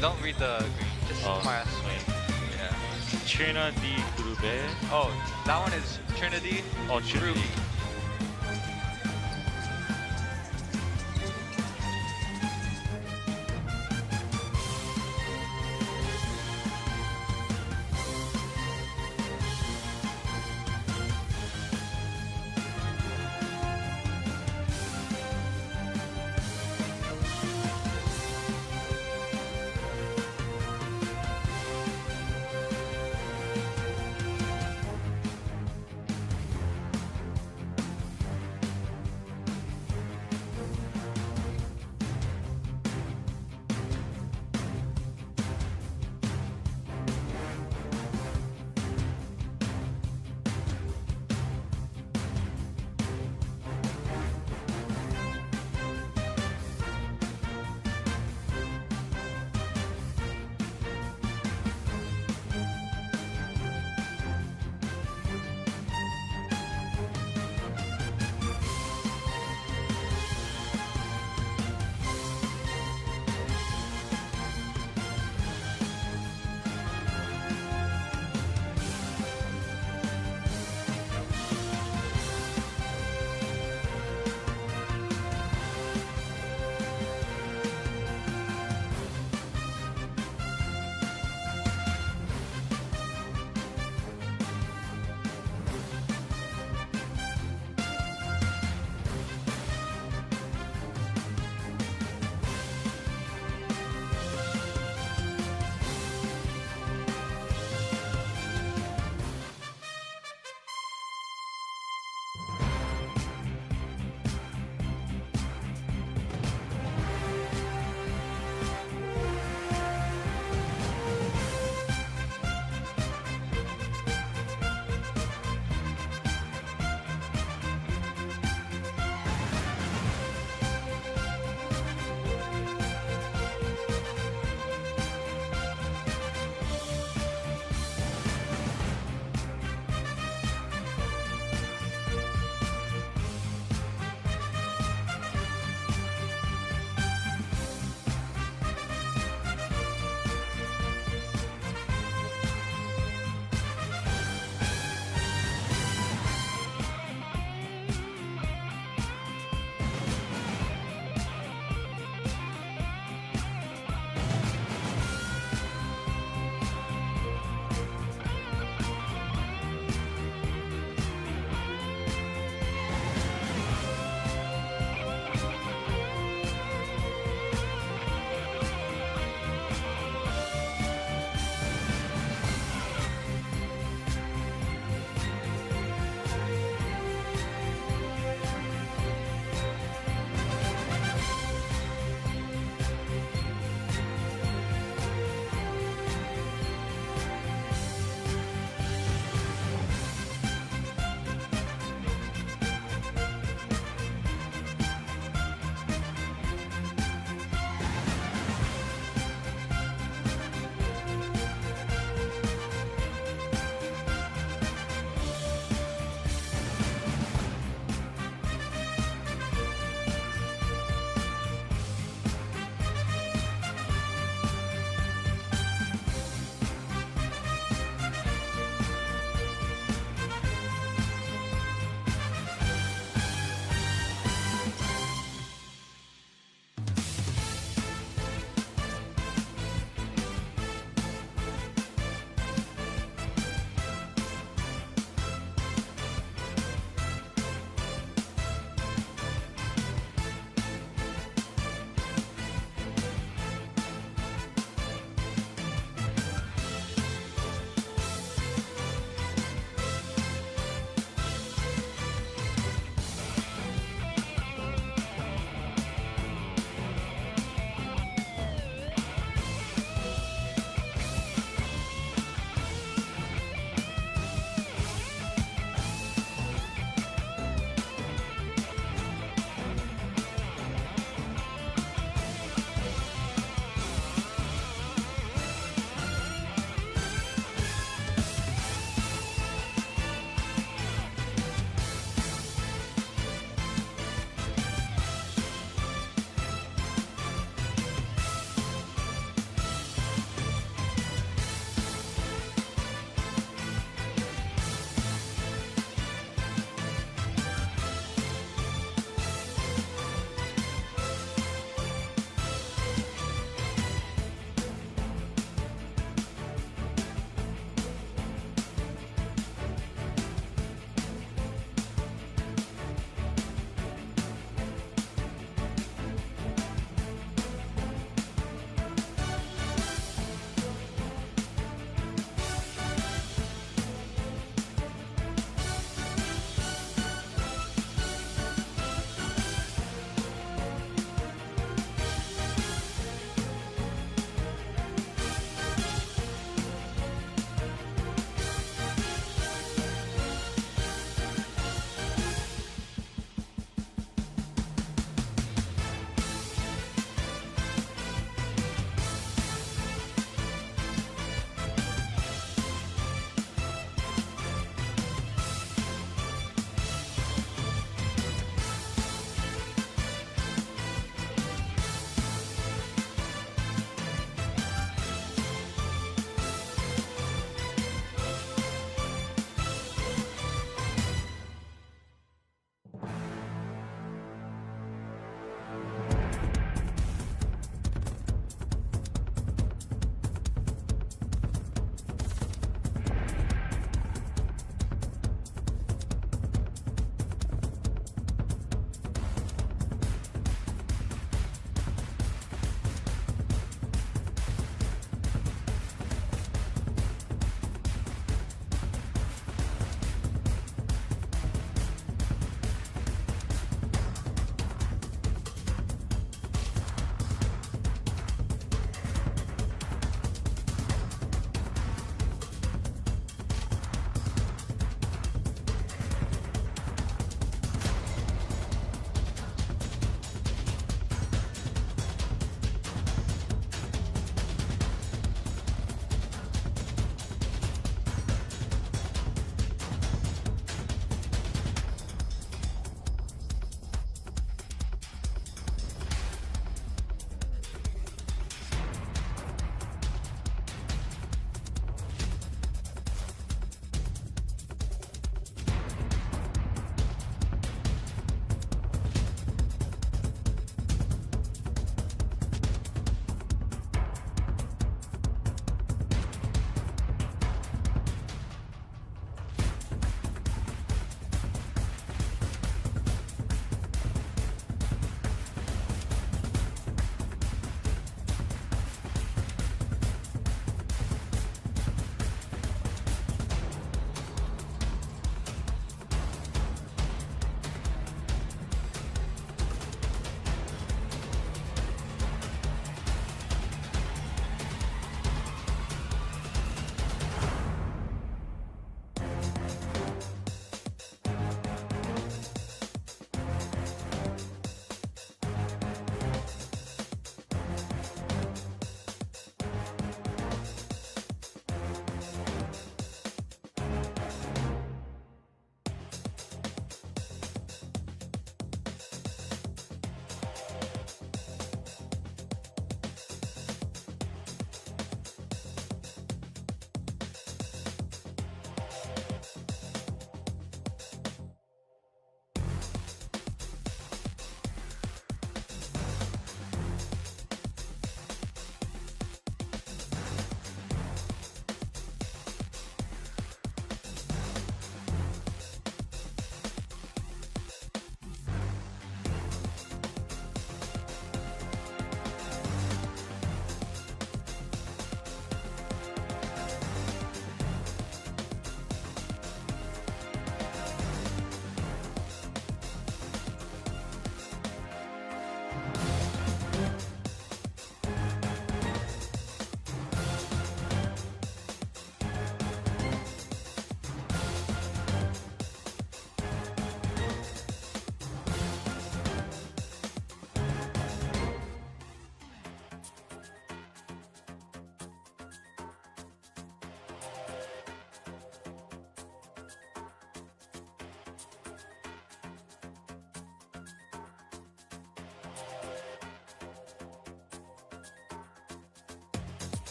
Don't read the green. Just
Oh,
my.
wait.
Yeah.
Trinity Grube.
Oh, that one is Trinity.
Oh, Trinity.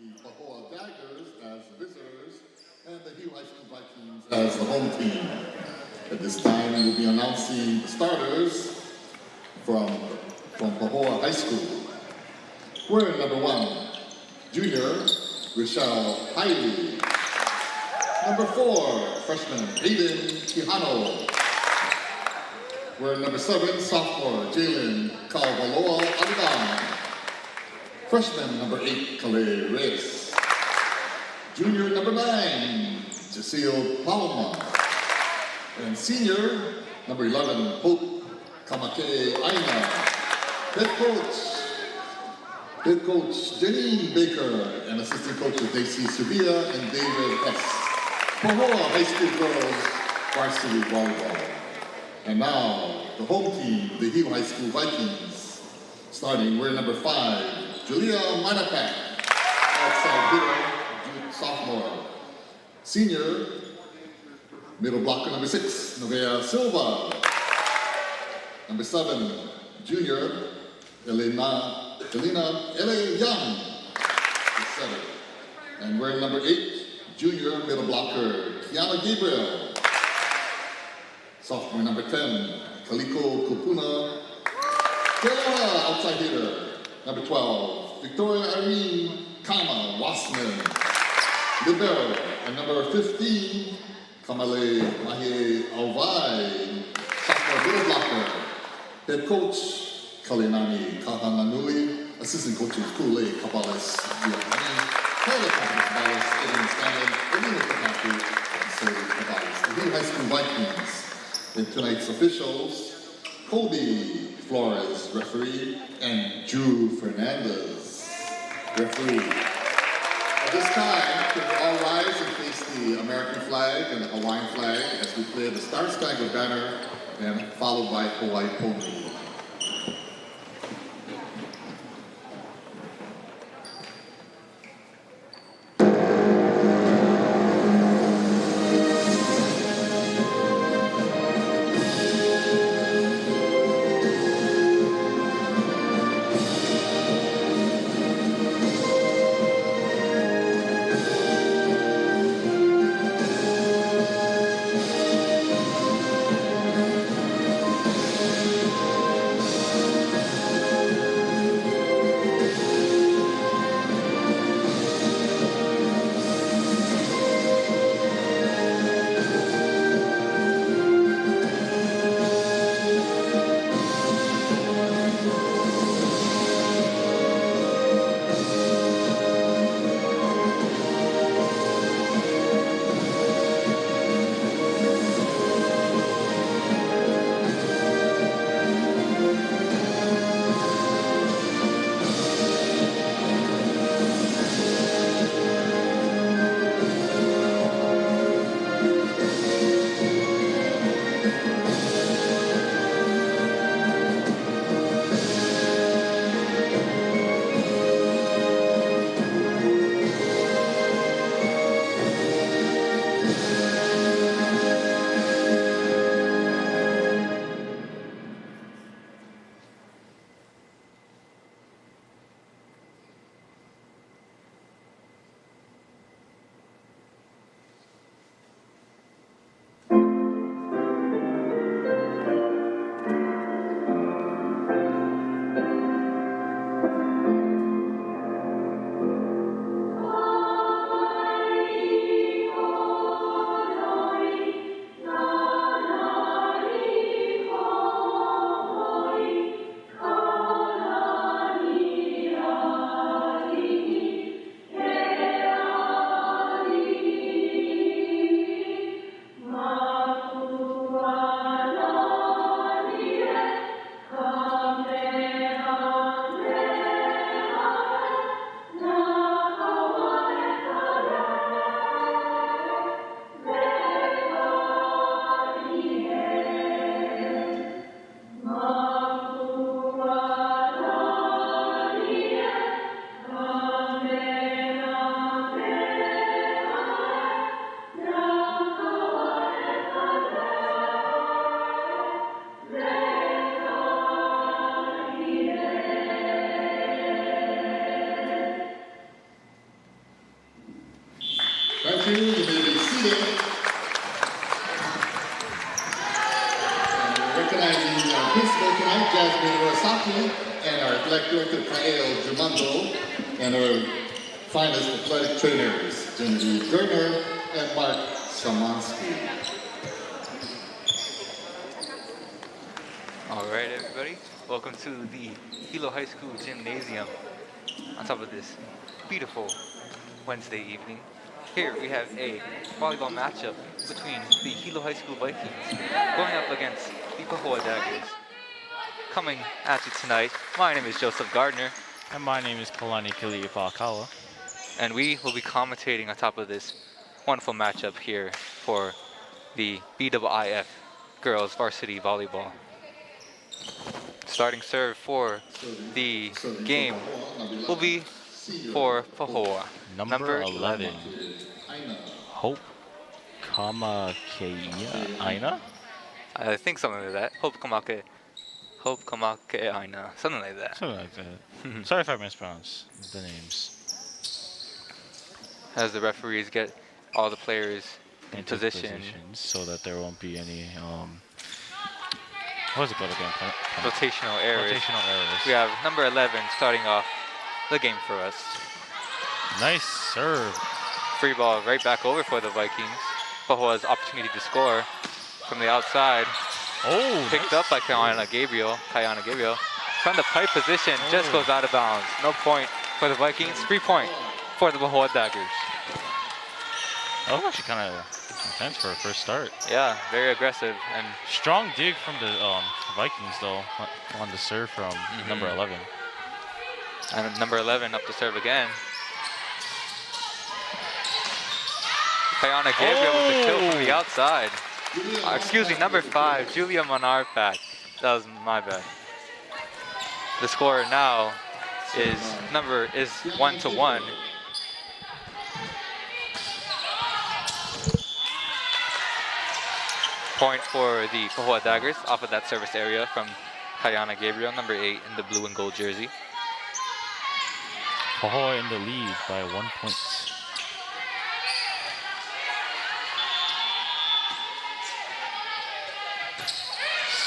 The Pahoa Daggers as the visitors, and the Hilo High School Vikings as the home team. At this time, we'll be announcing the starters from Pahoa High School. We're number 1, junior Rochelle Hiley. Number 4, freshman Aiden Quijano. We're number 7, sophomore Jalen Calvaloa Aliban. Freshman number 8, Kale Reyes. Junior number 9, Cecile Palma. And senior number 11, Hope Kamake Aina. Head coach Janine Baker and assistant coaches Daisy Sevilla and David S. Pahoa High School Girls Varsity Volleyball. And now, the home team, the Hilo High School Vikings. Starting, we're number 5, Julia Manapak, outside hitter, sophomore. Senior, middle blocker number 6, Novea Silva. Number 7, junior, Elena Young, 7. And we're number 8, junior, middle blocker, Kiana Gabriel. Sophomore number 10, Kaliko Kupuna Keloha, outside hitter. Number 12, Victoria Irene Kama Wasman, libero. And number 15, Kamale Mahe Alvai, sophomore middle blocker. Head coach, Kalinani Kahananui, assistant coaches Kule Kabalas Giovanni, Carla Kabalas, Edwin Scanlon, Edwin Kakaki, and Soli Kabalas. The Hilo High School Vikings. And tonight's officials, Colby Flores, referee, and Drew Fernandez, referee. At this time, can we all rise and face the American flag and the Hawaiian flag as we play the Star-Spangled Banner, and followed by Hawaii Pony. you. You may be seated. And recognizing our principal tonight, Jasmine Rosaki, and our athletic director, Kael Jumando, and our finest athletic trainers, Genevieve Gerner and Mark Samansky.
All right, everybody. Welcome to the Hilo High School Gymnasium. On top of this beautiful Wednesday evening, here we have a volleyball matchup between the Hilo High School Vikings going up against the Pahoa Daggers. Coming at you tonight, my name is Joseph Gardner.
And my name is Kalani Kiliupakawa.
And we will be commentating on top of this wonderful matchup here for the BIIF Girls Varsity Volleyball. Starting serve for the game will be for Pahoa.
Number 11. Hope Kamakeia Aina?
I think something like that. Hope Kamake Aina. Something like that.
Something like that. Sorry if I mispronounced the names.
As the referees get all the players in
Into
position.
positions so that there won't be any what was it called again?
Rotational errors.
Rotational errors.
We have number 11 starting off the game for us.
Nice serve.
Free ball right back over for the Vikings. Pahoa's opportunity to score from the outside.
Oh,
Picked
nice.
up by Kayana Gabriel. From the pipe position, just goes out of bounds. No point for the Vikings. 3 point for the Pahoa Daggers.
That was actually kind of intense for a first start.
Yeah, very aggressive. And
Strong dig from the Vikings though on the serve from number 11.
And number 11 up to serve again. Kayana Gabriel with the kill from the outside. Excuse me, number 5, Julia Monarpak. That was my bad. The score now is 1-1. Point for the Pahoa Daggers off of that service area from Kayana Gabriel, number 8 in the blue and gold jersey.
Pahoa in the lead by 1 point.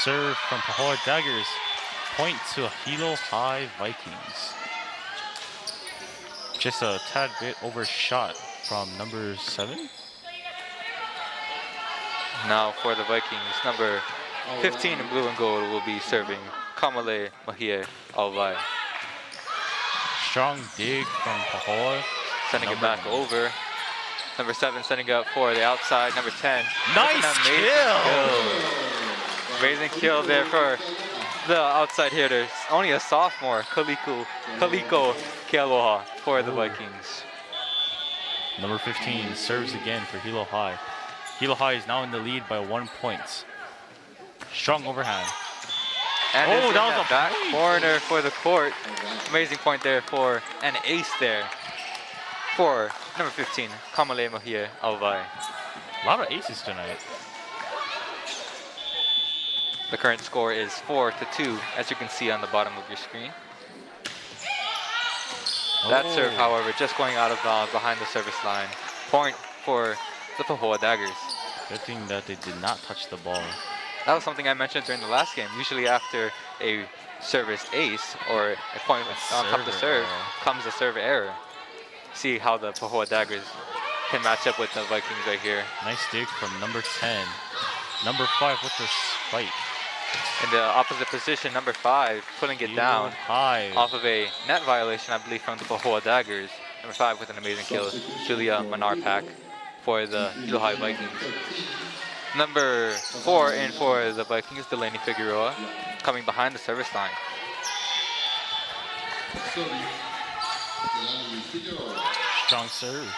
Serve from Pahoa Daggers. Point to Hilo High Vikings. Just a tad bit overshot from number 7.
Now for the Vikings, number 15 in blue and gold will be serving Kamale Mahie Alvai.
Strong dig from Pahoa.
Sending it back over. Number 7 sending it up for the outside. Number 10.
Nice kill!
Amazing kill there for the outside hitter. Only a sophomore, Kaliko Kealoha for the Vikings.
Number 15 serves again for Hilo High. Hilo High is now in the lead by 1 point. Strong overhand.
And
Oh,
it's in
that was a
back
point.
corner for the court. Amazing point there for an ace there for number 15, Kamale Mahie Alvai.
A lot of aces tonight.
The current score is 4-2, as you can see on the bottom of your screen. That serve, however, just going out of bounds behind the service line. Point for the Pahoa Daggers.
Good thing that they did not touch the ball.
That was something I mentioned during the last game. Usually after a service ace or a point on top of the serve comes a serve error. See how the Pahoa Daggers can match up with the Vikings right here.
Nice dig from number 10. Number 5 with the spike.
In the opposite position, number 5 putting it down
High.
off of a net violation, I believe, from the Pahoa Daggers. Number 5 with an amazing kill, Julia Manarpak for the Hilo High Vikings. Number 4 in for the Vikings, Delaney Figueroa, coming behind the service line.
Strong serve.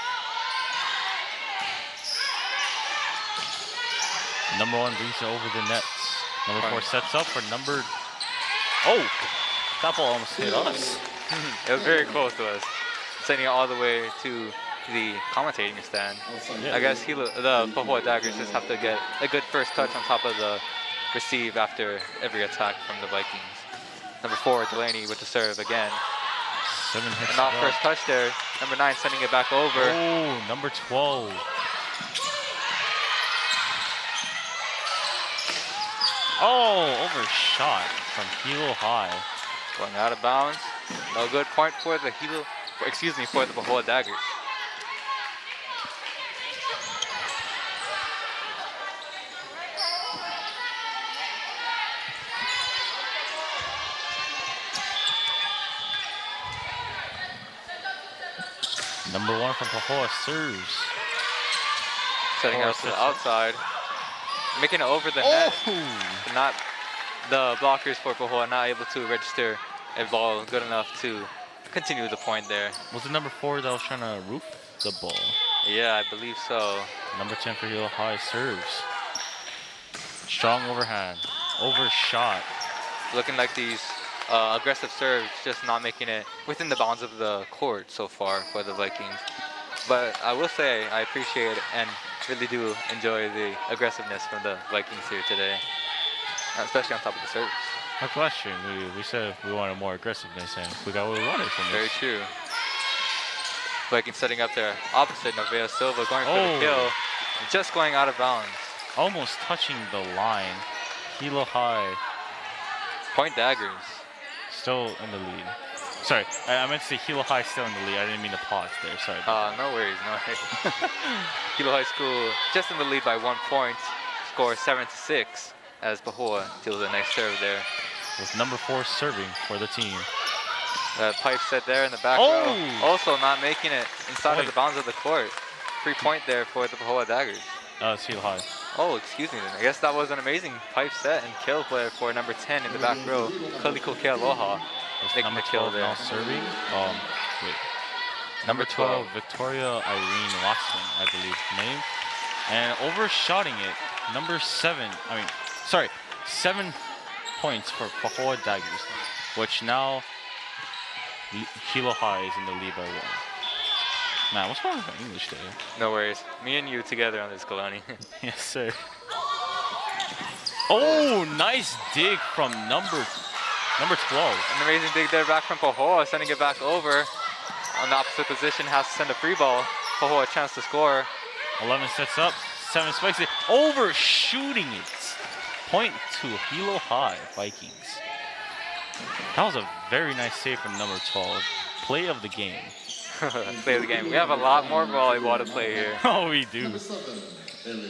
Number 1 brings it over the nets. Number 4 sets up for number... Oh! That ball almost hit us.
It was very close to us, sending it all the way to the commentating stand.
Yeah.
I guess the Pahoa Daggers just have to get a good first touch on top of the receive after every attack from the Vikings. Number 4, Delaney with the serve again.
7 hits.
And off first touch there. Number 9 sending it back over.
Oh, number 12. Oh, overshot from Hilo High.
Going out of bounds. No good point for the Hilo, excuse me, for the Pahoa Daggers.
Number 1 from Pahoa serves.
Setting out to the outside. Making it over the net. But not the blockers for Pahoa not able to register a ball good enough to continue the point there.
Was it number 4 that was trying to roof the ball?
Yeah, I believe so.
Number 10 for Hilo High serves. Strong overhand. Overshot.
Looking like these aggressive serves just not making it within the bounds of the court so far for the Vikings. But I will say I appreciate and really do enjoy the aggressive-ness from the Vikings here today, especially on top of the service.
No question. We said we wanted more aggressiveness, and we got what we wanted from
Very
this.
true. Vikings setting up their opposite, Nevaeh Silva going for the kill, just going out of bounds.
Almost touching the line. Hilo High
Point Daggers.
still in the lead. Sorry, I meant to say Hilo High still in the lead. I didn't mean to pause there. Sorry.
No worries, no worries. Hilo High School just in the lead by 1 point. Score 7-6 as Pahoa deals the next serve there.
With number 4 serving for the team.
Pipe set there in the back row. Also not making it inside of the bounds of the court. 3 point there for the Pahoa Daggers.
It's Hilo High.
Oh, excuse me then. I guess that was an amazing pipe set and kill play for number 10 in the back row, Kaliko Kealoha. Making
Number
the kill
12
there.
now serving. Wait.
Number 12.
Victoria Irene Watson, I believe name. And overshotting it, number 7. 7 points for Pahoa Daggers, which now Hilo High is in the lead by 1. Man, what's wrong with my English today?
No worries. Me and you together on this, Kalani.
Yes, sir. Oh, nice dig from number 12.
An amazing dig there back from Pahoa, sending it back over. On the opposite position, has to send a free ball. Pahoa a chance to score.
11 sets up, 7 spikes it, overshooting it. Point to Hilo High Vikings. That was a very nice save from number 12. Play of the game.
Play of the game. We have a lot more volleyball to play here.
Oh, we do.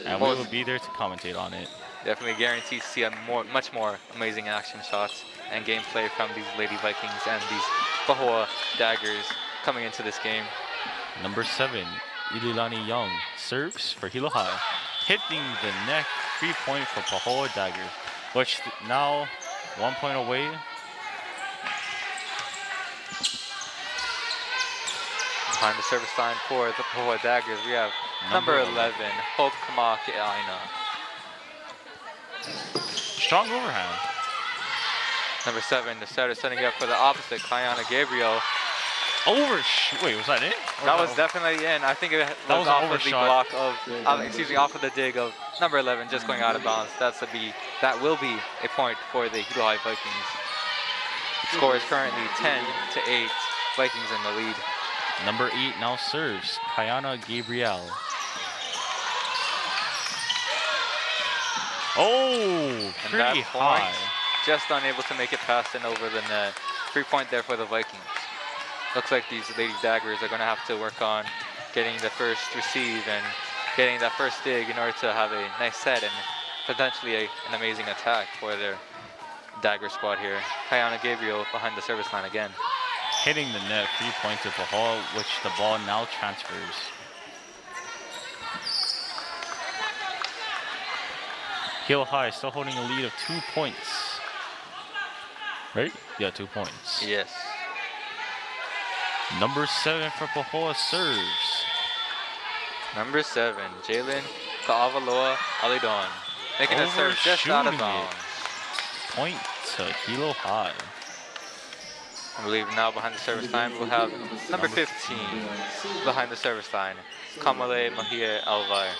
And we will be there to commentate on it.
Definitely guaranteed to see a much more amazing action shots and gameplay from these Lady Vikings and these Pahoa Daggers coming into this game.
Number 7, Ililani Young serves for Hilo High, hitting the net. 3 point for Pahoa Daggers, which now 1 point away.
Behind the service line for the Pahoa Daggers, we have number 11, Hope Kamake Aina.
Strong overhand.
Number 7, the setter setting up for the opposite, Kayana Gabriel.
Wait, was that it?
That was definitely in. I think it was off of the block of, off of the dig of number 11, just going out of bounds. That will be a point for the Hilo High Vikings. Score is currently 10-8, Vikings in the lead.
Number 8 now serves, Kayana Gabriel. Oh, pretty high.
Just unable to make it past and over the net. 3 point there for the Vikings. Looks like these Lady Daggers are going to have to work on getting the first receive and getting that first dig in order to have a nice set and potentially an amazing attack for their Dagger squad here. Kayana Gabriel behind the service line again.
Hitting the net, 3 points to Pahoa, which the ball now transfers. Hilo High still holding a lead of 2 points. Right? Yeah, 2 points.
Yes.
Number 7 for Pahoa serves.
Number 7, Jalen Kaavaloa Alidon. Making a serve just out of bounds.
Point to Hilo High.
I believe now behind the service line we'll have number 15 behind the service line, Kamale Mahia Alvai.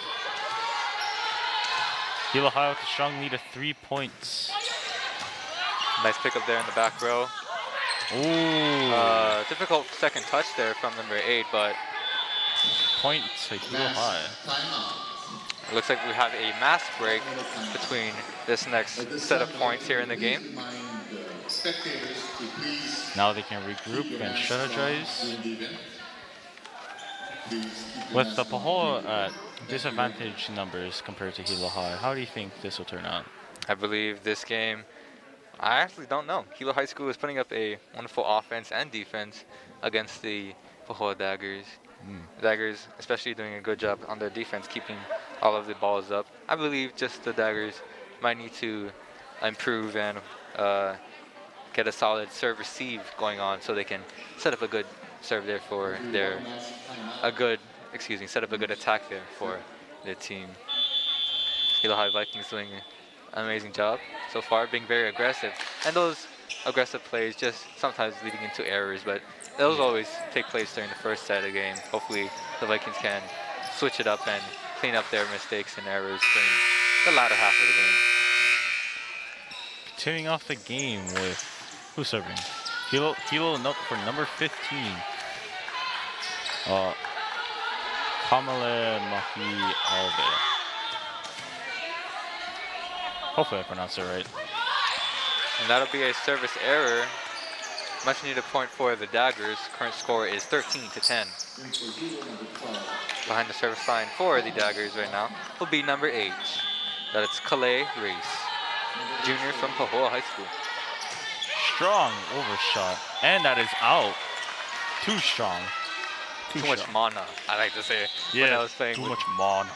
Hilo High with a strong lead of 3 points.
Nice pickup there in the back row.
Ooh.
Difficult second touch there from number 8, but
point to Hilo High.
Timeout.
It looks like we have a mass break between this next set of points here in the game.
Spectators to please
Now they can regroup and strategize.
during the event. Please keep your
With the
mask on
Pahoa
during the
at
event.
disadvantage numbers compared to Hilo High, how do you think this will turn out?
I believe this game, I actually don't know. Hilo High School is putting up a wonderful offense and defense against the Pahoa Daggers. Daggers especially doing a good job on their defense, keeping all of the balls up. I believe just the Daggers might need to improve and get a solid serve receive going on so they can set up a good serve there for their, set up a good attack there for their team. Hilo High Vikings doing an amazing job so far, being very aggressive. And those aggressive plays just sometimes leading into errors, but those always take place during the first set of the game. Hopefully the Vikings can switch it up and clean up their mistakes and errors during the latter half of the game.
Continuing off the game with who's serving? Hilo for number 15. Kamale Mahi Alve. Hopefully I pronounced it right.
And that'll be a service error. Much needed point for the Daggers. Current score is 13-10. Behind the service line for the Daggers right now will be number 8. That it's Calais Reese, junior from Pahoa High School.
Strong overshot, and that is out. Too strong.
Too much mana, I like to say. When I was playing
too
with
much mana.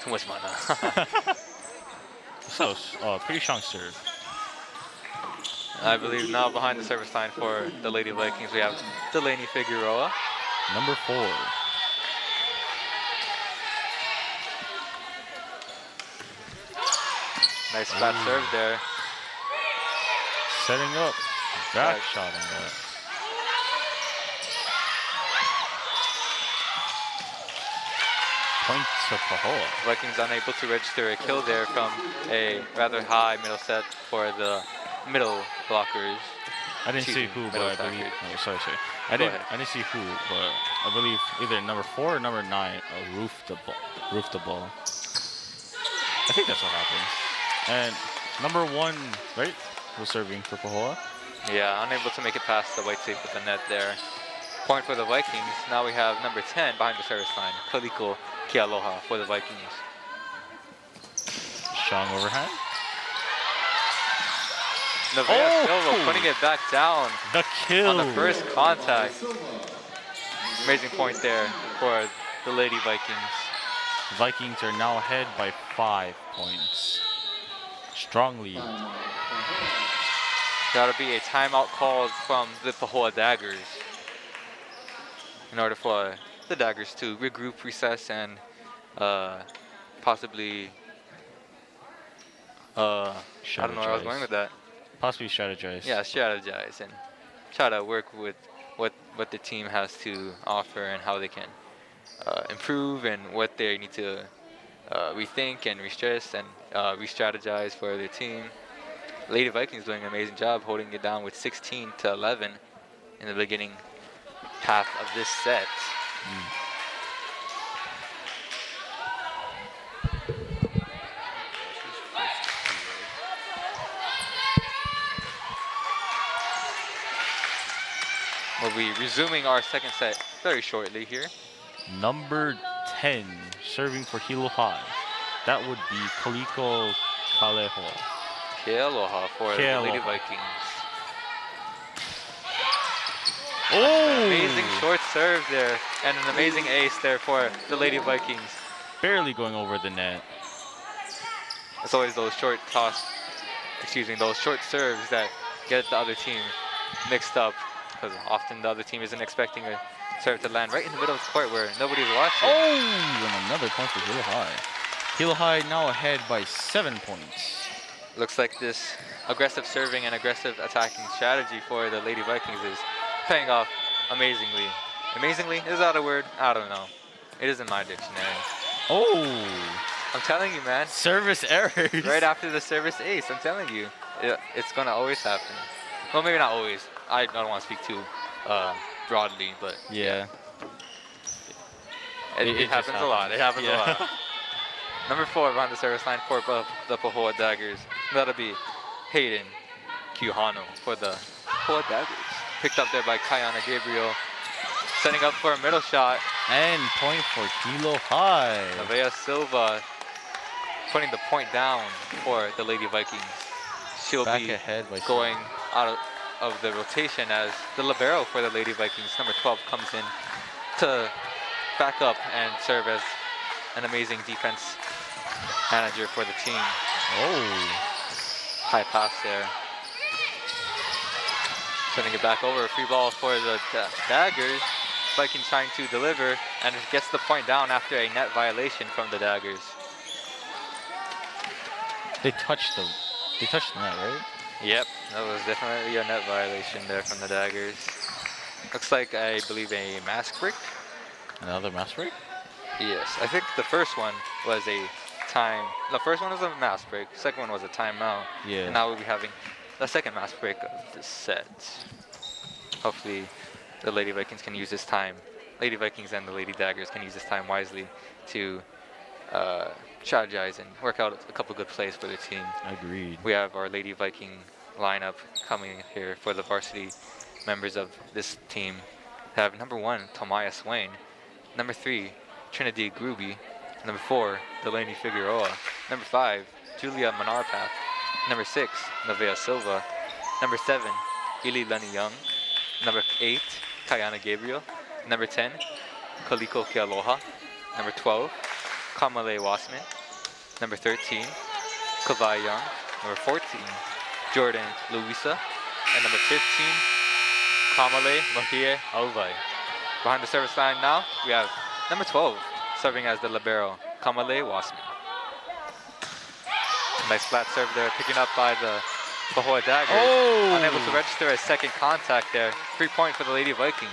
Too much mana.
So, pretty strong serve.
I believe now behind the service line for the Lady Vikings, we have Delaney Figueroa.
Number 4.
Nice flat serve there.
Setting up. Back
Right.
shot on that. Point to Pahoa.
Vikings unable to register a kill there from a rather high middle set for the middle blockers.
I didn't see
Excuse me,
who, but
middle
I believe.
attackers.
Oh, sorry.
Go ahead.
I didn't see who, but I believe either number 4 or number 9 roofed the ball. I think that's what happened. And number 1, right, was serving for Pahoa.
Yeah, unable to make it past the white tape with the net there. Point for the Vikings. Now we have number 10 behind the service line, Kaliko Kealoha for the Vikings.
Strong overhand.
Nevaeh Silva putting it back down
The kill.
on the first contact. Amazing point there for the Lady Vikings.
Vikings are now ahead by 5 points. Strong lead.
That'll be a timeout called from the Pahoa Daggers in order for the Daggers to regroup, recess, and possibly I don't know where I was going with that.
Possibly strategize.
Yeah, strategize and try to work with what the team has to offer and how they can improve and what they need to rethink and re-stress and re-strategize for their team. Lady Vikings doing an amazing job holding it down with 16-11 in the beginning half of this set. We'll be resuming our second set very shortly here.
Number 10 serving for Hilo High. That would be Kaliko Kaleho.
Kealoha for the Lady Vikings.
Oh!
Amazing short serve there and an amazing ace there for the Lady Vikings.
Barely going over the net.
It's always those short those short serves that get the other team mixed up, because often the other team isn't expecting a serve to land right in the middle of the court where nobody's watching.
Oh! And another point for Hilo High. Hilo High now ahead by 7 points.
Looks like this aggressive serving and aggressive attacking strategy for the Lady Vikings is paying off amazingly. Amazingly? Is that a word? I don't know. It is in my dictionary.
Oh!
I'm telling you, man.
Service errors.
Right after the service ace, I'm telling you. It's going to always happen. Well, maybe not always. I don't want to speak too broadly, but
yeah.
It
just
happens a lot. It happens a
Yeah.
lot. Number 4 behind the service line for the Pahoa Daggers. That'll be Hayden Kihano for the Pahoa Daggers. Picked up there by Kayana Gabriel. Setting up for a middle shot.
And point for Hilo High.
Nevaeh Silva putting the point down for the Lady Vikings. She'll
Back
be
ahead by
going out of the rotation as the libero for the Lady Vikings. Number 12 comes in to back up and serve as an amazing defense manager for the team.
Oh.
High pass there. Sending it back over. Free ball for the Daggers. Vikings trying to deliver and it gets the point down after a net violation from the Daggers.
They touched the net, right?
Yep, that was definitely a net violation there from the Daggers. Looks like, I believe, a mask break.
Another mass break?
Yes, I think the first one was a time. The first one was a mask break. The second one was a timeout.
Yeah.
And now we'll be having the second mask break of the set. Hopefully, the Lady Vikings can use this time. Lady Vikings and the Lady Daggers can use this time wisely to strategize and work out a couple good plays for the team.
Agreed.
We have our Lady Viking lineup coming here for the varsity members of this team. We have number 1, Tamaya Swain. Number 3, Trinity Gruby. Number 4, Delaney Figueroa. Number 5, Julia Manarpath. Number 6, Nevaeh Silva. Number 7, Ili Lenny Young. Number 8, Kayana Gabriel. Number 10, Kaliko Kealoha. Number 12, Kamale Wasman. Number 13, Kavai Young. Number 14, Jordan Luisa. And number 15, Kamale Mahie Auvai. Behind the service line now, we have number 12, serving as the libero, Kamale Wasman. Nice flat serve there, picking up by the Pahoa Daggers.
Oh!
Unable to register a second contact there. 3 point for the Lady Vikings.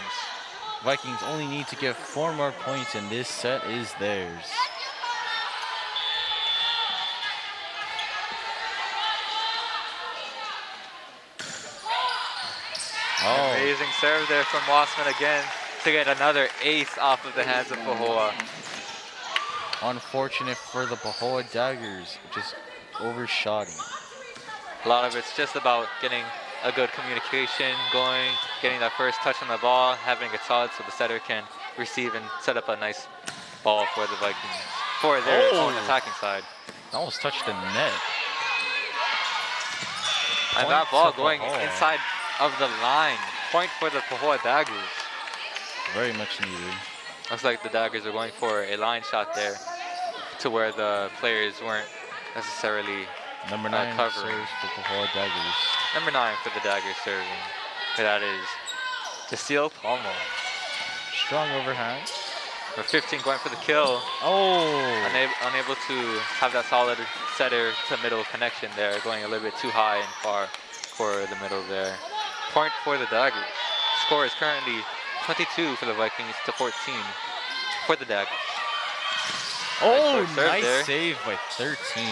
Vikings only need to get 4 more points and this set is theirs. Oh.
Amazing serve there from Wasman again to get another ace off of the hands of Pahoa.
Unfortunate for the Pahoa Daggers, just overshotting.
A lot of it's just about getting a good communication going, getting that first touch on the ball, having it solid so the setter can receive and set up a nice ball for the Vikings, for their own attacking side.
Almost touched the net.
And that ball going inside of the line. Point for the Pahoa Daggers.
Very much needed.
Looks like the Daggers are going for a line shot there to where the players weren't necessarily
Number 9
covering.
serves for Pahoa Daggers.
Number 9 for the Daggers serving. That is Cecile Palmo.
Strong overhand.
Number 15 going for the kill.
Oh!
Unable to have that solid setter to middle connection there, going a little bit too high and far for the middle there. Point for the Daggers. Score is currently 22 for the Vikings to 14 for the Daggers.
Oh,
serve
nice
there.
save by 13.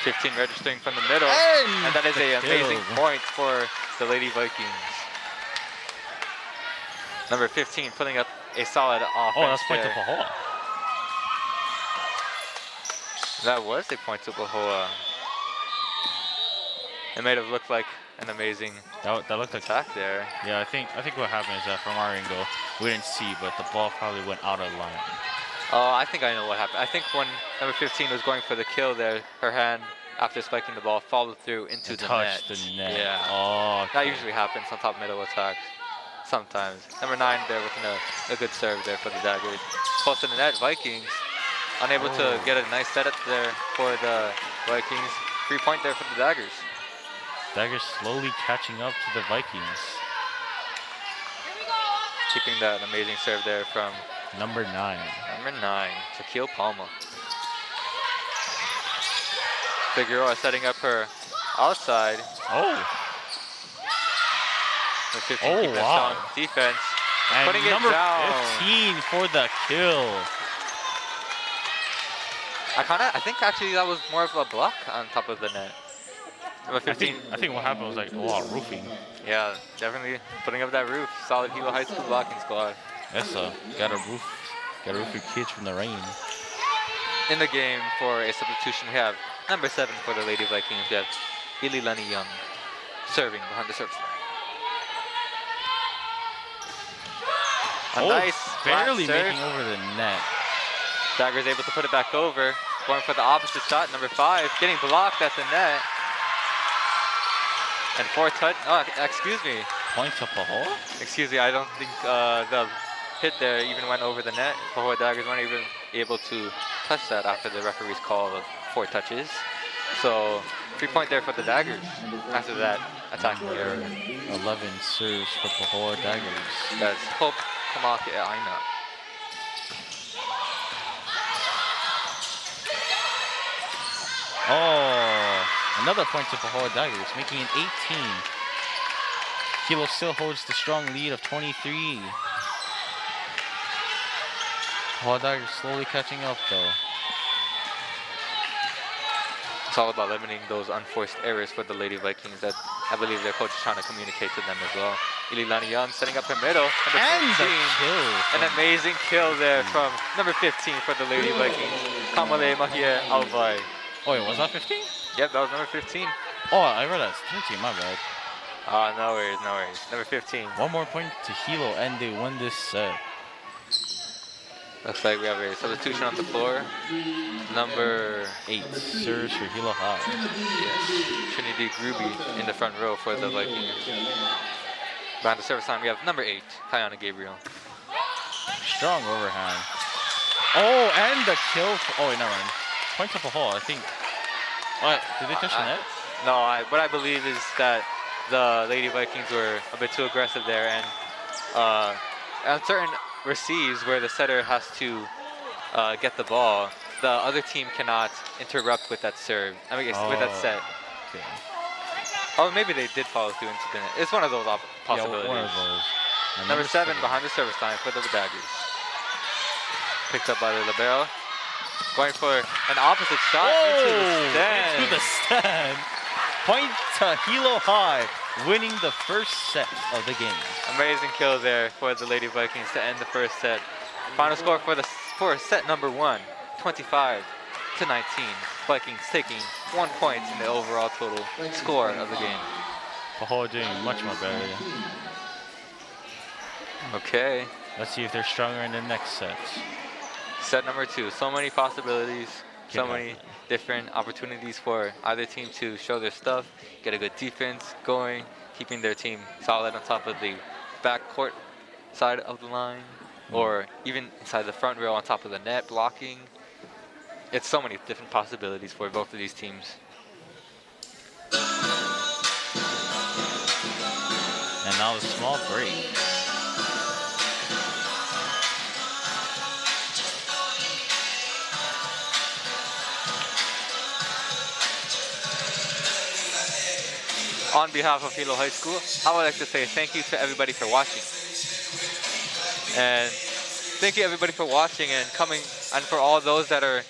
$15 registering from the middle,
And
and that is
the
an amazing
kill.
point for the Lady Vikings. Number 15 putting up a solid offense.
Oh, that's point to
there.
Pahoa.
That was a point to Pahoa. It made it look like an amazing
That looked like.
attack there.
Yeah, I think what happened is that from our angle, we didn't see, but the ball probably went out of line.
Oh, I think I know what happened. I think when number 15 was going for the kill there, her hand, after spiking the ball, followed through into the net.
Touched the net.
Yeah.
Oh,
That
okay.
usually happens on top middle attacks. Sometimes. Number 9 there with a good serve there for the Daggers. Close to the net, Vikings. Unable to get a nice setup there for the Vikings. 3 point there for the Daggers.
Daggers slowly catching up to the Vikings.
Keeping that amazing serve there from
Number 9.
number 9, Shaquille Palma. Figueroa setting up her outside.
Oh,
The 15
Oh,
keeping a
wow.
strong defense.
and
Putting it
number
down.
15 for the kill.
I think actually that was more of a block on top of the net. Number 15.
I think what happened was like a lot of roofing.
Yeah, definitely putting up that roof. Solid Hilo High School blocking squad.
Yes, gotta roof your kids from the rain.
In the game for a substitution, we have number 7 for the Lady Vikings. We have Ililani Young serving behind the service line. A nice
barely
flat serve.
making over the net.
Daggers able to put it back over. Going for the opposite shot, number 5. Getting blocked at the net. And 4 touch. Oh, excuse me.
Point to Pahoa?
Excuse me, I don't think the hit there even went over the net. Pahoa Daggers weren't even able to touch that after the referee's call of 4 touches. So 3 point there for the Daggers after that attacking error.
11 serves for Pahoa Daggers.
That's Hope Kamake Aina.
Oh, another point to Pahoa Daggers, making it 18. Hilo still holds the strong lead of 23. Pahoa Daggers slowly catching up though.
It's all about limiting those unforced errors for the Lady Vikings that I believe their coach is trying to communicate to them as well. Ililani Young setting up her middle. Number
And
15.
the kill.
An amazing kill there from number 15 for the Lady Vikings. Kamale Mahia Alvai.
Oh wait, was that 15?
Yep, that was number 15.
Oh, I read that as 13, my bad.
No worries, no worries. Number 15.
One more point to Hilo and they win this set.
Looks like we have a substitution on the floor. Number
8 serves for Hilo High.
yes, Trinity Gruby in the front row for the Vikings. Behind the service line, we have number 8, Kayana Gabriel.
Strong overhand. Oh, and the kill. Oh, wait, never mind. Point to Pahoa, I think. What? Did they touch the net?
No, what I believe is that the Lady Vikings were a bit too aggressive there, and on certain receives where the setter has to get the ball, the other team cannot interrupt with that serve. I mean, with that set.
Okay.
Oh, maybe they did follow through into the net. It's one of those possibilities.
Yeah, one of those. And
Number 7 behind the service line for the Daggers. Picked up by the libero. Going for an opposite shot into the stand.
Into the stand. Point to Hilo High, winning the first set of the game.
Amazing kill there for the Lady Vikings to end the first set. Final score for set number 1, 25-19. Vikings taking 1 point in the overall total score of the game.
Pahoa doing much more better.
Okay,
Let's see if they're stronger in the next sets.
set number 2. So many possibilities, so
Can
many
happen.
different opportunities for either team to show their stuff, get a good defense going, keeping their team solid on top of the backcourt side of the line, or even inside the front row on top of the net, blocking. It's so many different possibilities for both of these teams.
And now a small break.
On behalf of Hilo High School, I would like to say thank you to everybody for watching. And thank you everybody for watching and coming, and for all those that are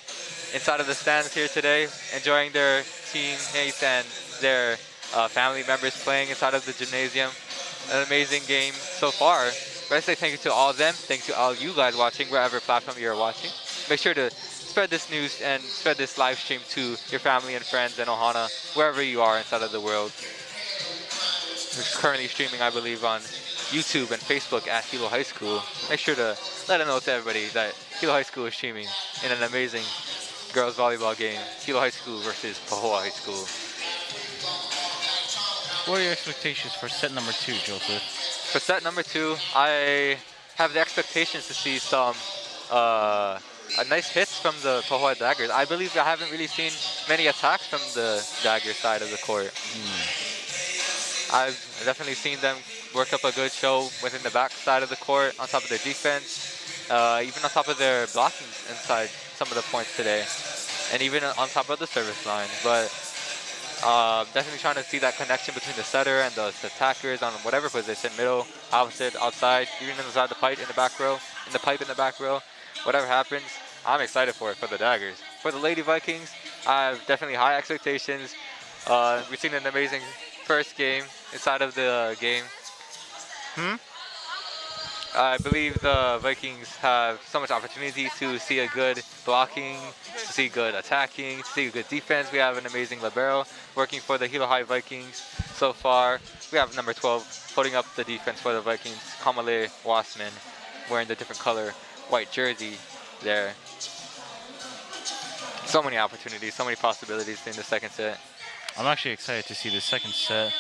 inside of the stands here today, enjoying their teammates and their family members playing inside of the gymnasium. An amazing game so far. But I say thank you to all of them. Thank you to all you guys watching, wherever platform you're watching. Make sure to spread this news and spread this live stream to your family and friends in Ohana, wherever you are inside of the world. It's currently streaming, I believe, on YouTube and Facebook at Hilo High School. Make sure to let it know to everybody that Hilo High School is streaming in an amazing girls volleyball game. Hilo High School versus Pahoa High School.
What are your expectations for set number 2, Joseph?
For set number 2, I have the expectations to see some nice hits from the Pahoa Daggers. I believe I haven't really seen many attacks from the Daggers side of the court. I've definitely seen them work up a good show within the back side of the court, on top of their defense, even on top of their blocking inside some of the points today, and even on top of the service line. But definitely trying to see that connection between the setter and the attackers on whatever position, middle, opposite, outside, even inside the pipe in the back row, whatever happens, I'm excited for it for the Daggers. For the Lady Vikings, I have definitely high expectations. We've seen an amazing first game inside of the game. I believe the Vikings have so much opportunity to see a good blocking, to see good attacking, to see a good defense. We have an amazing libero working for the Hilo High Vikings so far. We have number 12 holding up the defense for the Vikings, Kamale Wasman, wearing the different color white jersey there. So many opportunities, so many possibilities in the second set.
I'm actually excited to see the second set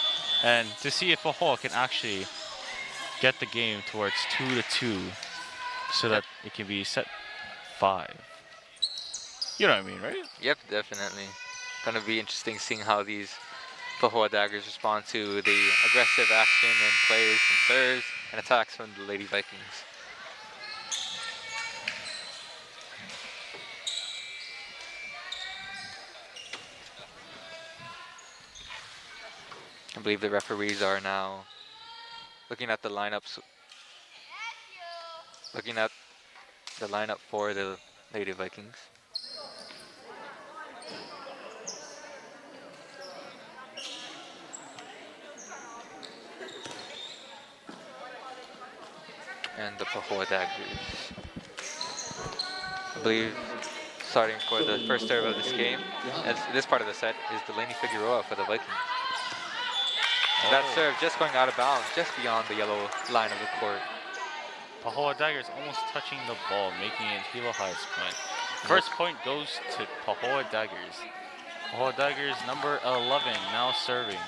and to see if Pahoa can actually get the game towards 2-2 so that it can be set 5. You know what I mean, right?
Yep, definitely. Gonna be interesting seeing how these Pahoa Daggers respond to the aggressive action and plays and serves and attacks from the Lady Vikings. I believe the referees are now looking at the lineups, looking at the lineup for the Lady Vikings. And the Pahoa Daggers. I believe starting for the first serve of this game, as this part of the set, is Delaney Figueroa for the Vikings. And that serve just going out of bounds, just beyond the yellow line of the court.
Pahoa Daggers almost touching the ball, making it Hilo High's point. First point goes to Pahoa Daggers. Pahoa Daggers number 11 now serving.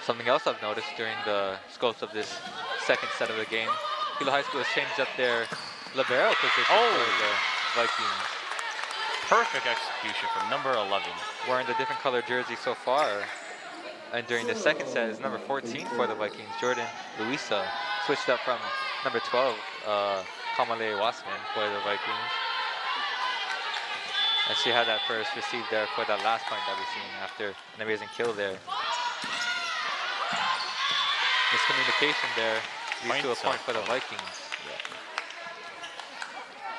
Something else I've noticed during the scopes of this second set of the game, Hilo High School has changed up their libero position for the Vikings.
Perfect execution from number 11.
Wearing the different color jersey so far. And during the second set is number 14 for the Vikings, Jordan Luisa, switched up from number 12, Kamale Wasman for the Vikings. And she had that first receive there for that last point that we've seen after an amazing kill there. Miscommunication there leads to a point for the Vikings.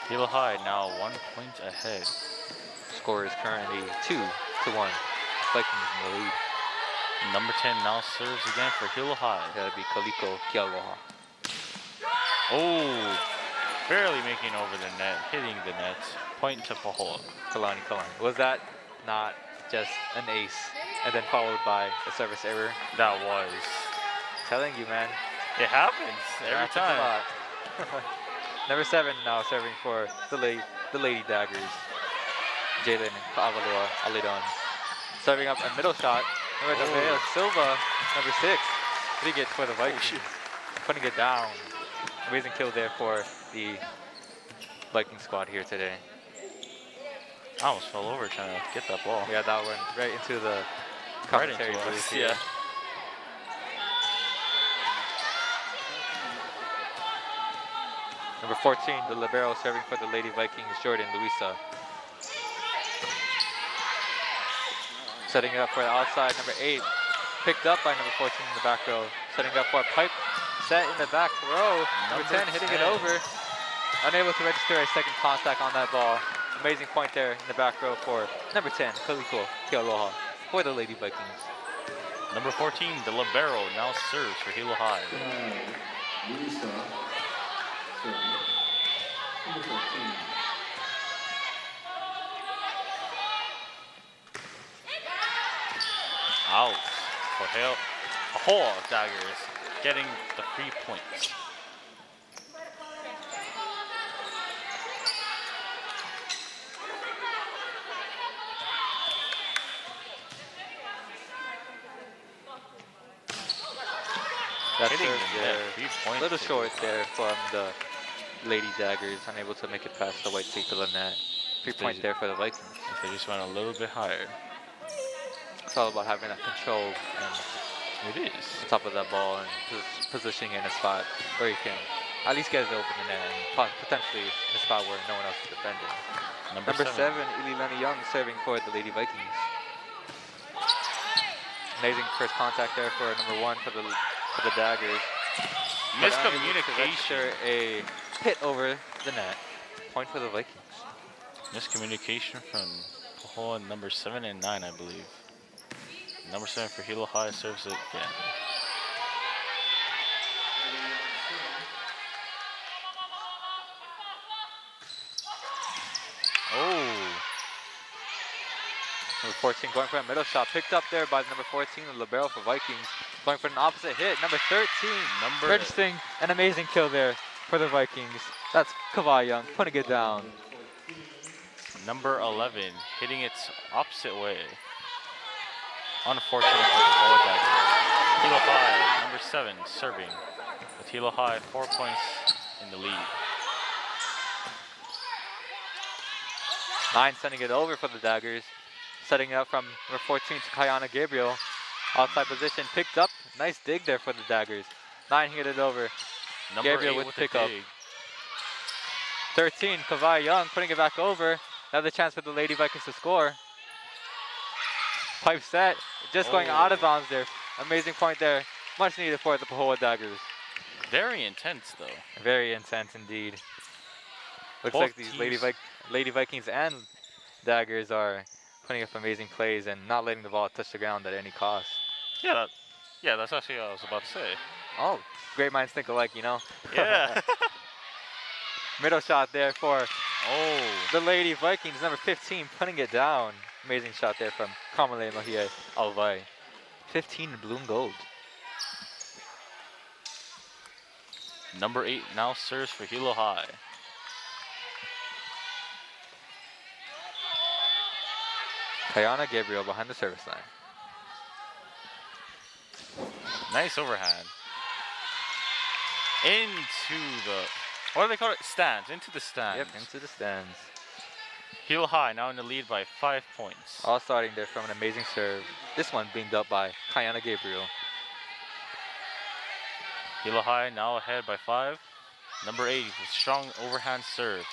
Hilo High now 1 point ahead.
Score is currently 2-1. Vikings in the lead.
Number 10 now serves again for Hilo High.
That'll be Kaliko Kialoha.
Oh, barely making over the net, hitting the net. Point to Pahoa.
Kalani. Was that not just an ace and then followed by a service error?
That was.
Telling you, man.
It happens every time.
A lot. Number 7 now serving for the Lady Daggers. Jalen Ka'avalua Alidon. Serving up a middle shot. Number Silva, number 6. Hitting it for the Vikings. Putting it down. Amazing kill there for the Viking squad here today.
I almost fell over trying to get that ball.
Yeah, that went right into the commentary booth.
Yeah.
Number 14, the libero serving for the Lady Vikings, Jordan Luisa. Setting it up for the outside, number 8. Picked up by number 14 in the back row. Setting it up for a pipe set in the back row. Number 10 hitting it over. Unable to register a second contact on that ball. Amazing point there in the back row for number 10, Kaliko Kialoha for the Lady Vikings.
Number 14, the libero now serves for Hilo High.
Luisa. Number 14.
Out for Pahoa Daggers getting the 3 points.
That's
Hitting
there.
3 points.
A little short there from the Lady Daggers, unable to make it past the white tape of the net. 3 points there for the Vikings.
If they just went a little bit higher.
It's all about having that control and
It is.
the top of that ball and positioning in a spot where you can at least get it over the net and potentially in a spot where no one else is defending. Number 7, Ililani Young serving for the Lady Vikings. Amazing first contact there for number 1 for the Daggers.
Miscommunication.
A hit over the net. Point for the Vikings.
Miscommunication from Pahoa number 7 and 9, I believe. Number 7 for Hilo High serves it again. Oh.
Number 14 going for a middle shot. Picked up there by number 14, the libero for Vikings. Going for an opposite hit. Number 13 registering an amazing kill there for the Vikings. That's Kawhi Young putting it down.
Number 11 hitting its opposite way. Unfortunate for the Pahoa Daggers. Hilo High, number 7 serving. With Hilo High 4 points in the lead.
9 sending it over for the Daggers. Setting it up from number 14 to Kayana Gabriel. Outside position picked up. Nice dig there for the Daggers. 9 hit it over.
Number
Gabriel
8
with
with
the
the
pickup.
dig.
13, Kawhi Young putting it back over. Another chance for the Lady Vikings to score. Pipe set, just going out of bounds there. Amazing point there. Much needed for the Pahoa Daggers.
Very intense though.
Very intense indeed. Looks
Both
like these
teams-
Lady Vikings and Daggers are putting up amazing plays and not letting the ball touch the ground at any cost.
Yeah, that's actually what I was about to say.
Oh, great minds think alike, you know?
Yeah.
Middle shot there for
Oh.
the Lady Vikings, number 15, putting it down. Amazing shot there from Kamale Mahia Alvai. 15 in blue and gold.
Number 8 now serves for Hilo High.
Kayana Gabriel behind the service line.
Nice overhand. Into the, what do they call it? Stands. Into the stands.
Yep, into the stands.
Hilo High now in the lead by 5 points.
All starting there from an amazing serve. This one beamed up by Kayana Gabriel.
Hilo High now ahead by 5. Number 8 with strong overhand serve.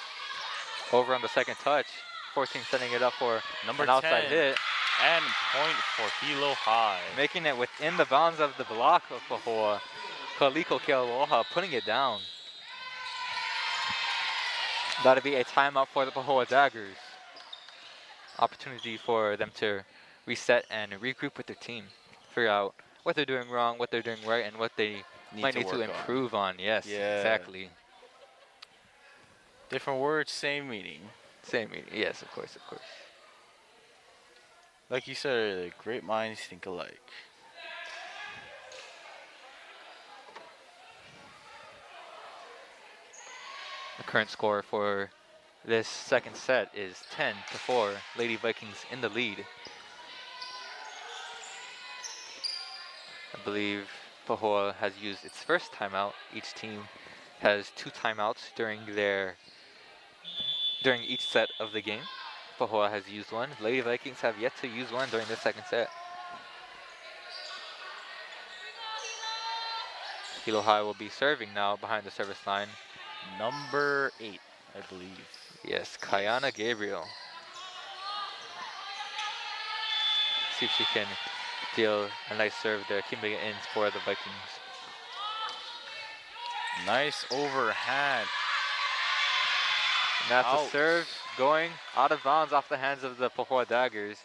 Over on the second touch. 14 setting it up for
Number
an outside
10.
hit.
And point for Hilo High.
Making it within the bounds of the block of Pahoa. Kaliko Kealoha putting it down. That'll be a timeout for the Pahoa Daggers. Opportunity for them to reset and regroup with their team. Figure out what they're doing wrong, what they're doing right, and what they might need to
work on.
improve on. Yes,
Yeah.
exactly.
Different words, same meaning.
Same meaning. Yes, of course, of course.
Like you said earlier, great minds think alike.
The current score for this second set is 10-4. Lady Vikings in the lead. I believe Pahoa has used its first timeout. Each team has 2 timeouts during each set of the game. Pahoa has used one. Lady Vikings have yet to use one during the second set. Hilo High will be serving now behind the service line.
Number 8, I believe.
Yes, Kayana Gabriel. See if she can deal a nice serve there, keeping it in for the Vikings.
Nice overhand.
And that's
Ouch.
a serve going out of bounds off the hands of the Pahoa Daggers.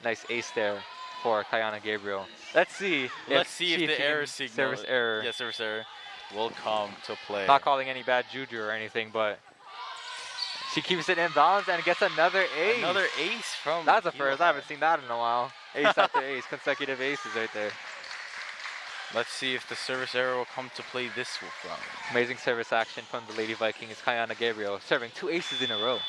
Nice ace there for Kayana Gabriel. Let's see
If
she
the
can-
error signal.
service error.
Yeah, service error will come to play.
Not calling any bad juju or anything, but she keeps it in bounds and gets another ace.
Another ace from
That's a
Hilo
first. I
High.
haven't seen that in a while. Ace after ace, consecutive aces right there.
Let's see if the service error will come to play this round.
Amazing service action from the Lady Vikings. Kayana Gabriel serving 2 aces in a row.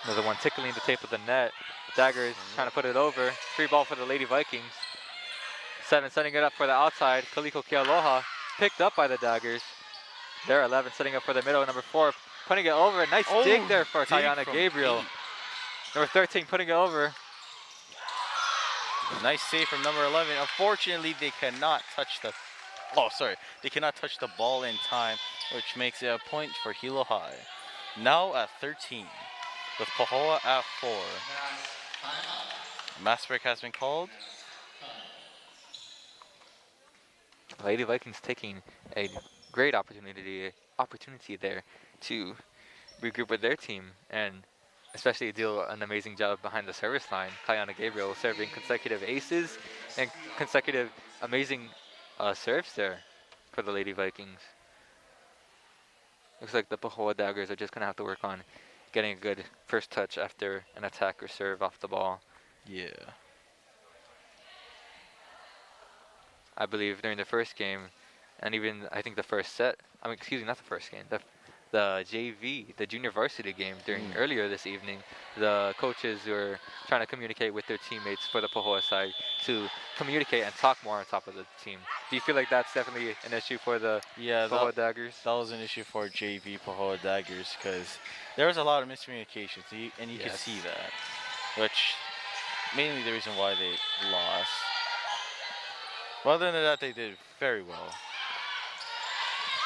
Another one tickling the tape of the net. Daggers trying to put it over. Free ball for the Lady Vikings. 7 setting it up for the outside. Kaliko Kealoha picked up by the Daggers. They're 11 setting up for the middle. Number 4 putting it over. Nice dig there for
dig
Kayana
from
Gabriel.
8.
Number 13 putting it over.
Nice save from number 11. Unfortunately, they cannot touch the. Oh, sorry. They cannot touch the ball in time, which makes it a point for Hilo High. Now at 13, with Pahoa at 4. Mass break has been called.
Lady Vikings taking a great opportunity there to regroup with their team and especially do an amazing job behind the service line. Kayana Gabriel serving consecutive aces and consecutive amazing serves there for the Lady Vikings. Looks like the Pahoa Daggers are just going to have to work on getting a good first touch after an attack or serve off the ball.
Yeah.
I believe during the first game, and even I think the first set, I mean, excuse me, not the first game, the JV, the junior varsity game during earlier this evening, the coaches were trying to communicate with their teammates for the Pahoa side to communicate and talk more on top of the team. Do you feel like that's definitely an issue for the Pahoa Daggers?
That was an issue for JV Pahoa Daggers because there was a lot of miscommunication, and you could see that, which mainly the reason why they lost. But other than that, they did very well.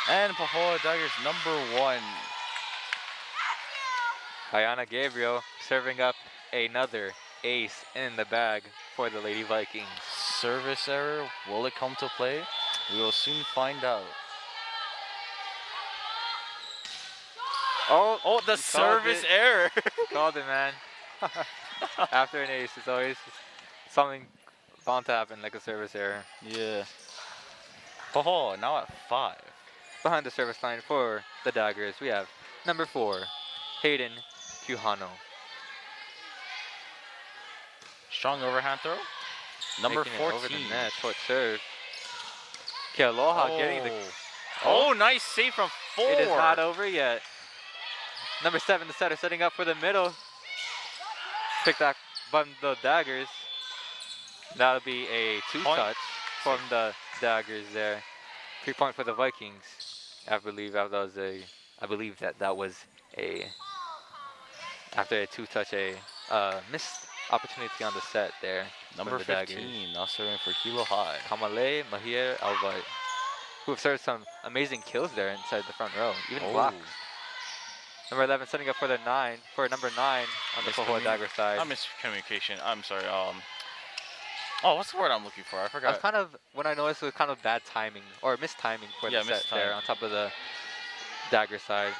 And Pahoa Daggers #1.
Kayana Gabriel serving up another ace in the bag for the Lady Vikings.
Service error, will it come to play? We will soon find out.
Oh,
the service error.
Called it, man. After an ace, it's always something bound to happen, like a service error.
Yeah. Pahoa now at 5.
Behind the service line for the Daggers, we have #4, Hayden Puhano.
Strong overhand throw. Number
Making it
14.
over the net, short serve. Kealoha getting the...
Oh, nice save from 4.
It is not over yet. #7, the setter, setting up for the middle. Pick that from the Daggers. That'll be a 2-touch from the Daggers there. 3-point for the Vikings. I believe that was a... after a 2-touch, a missed opportunity on the set there.
Number 15, now serving for Hilo High.
Kamale Mahir Alvite, who have served some amazing kills there inside the front row, even blocks. Number 11 setting up for the 9, for number 9 on the Pahoa Dagger side.
I miscommunication. I'm sorry. Oh, what's the word I'm looking for? I forgot.
That's kind of, when I noticed it was kind of bad timing, or mistiming for the set there on top of the Dagger side.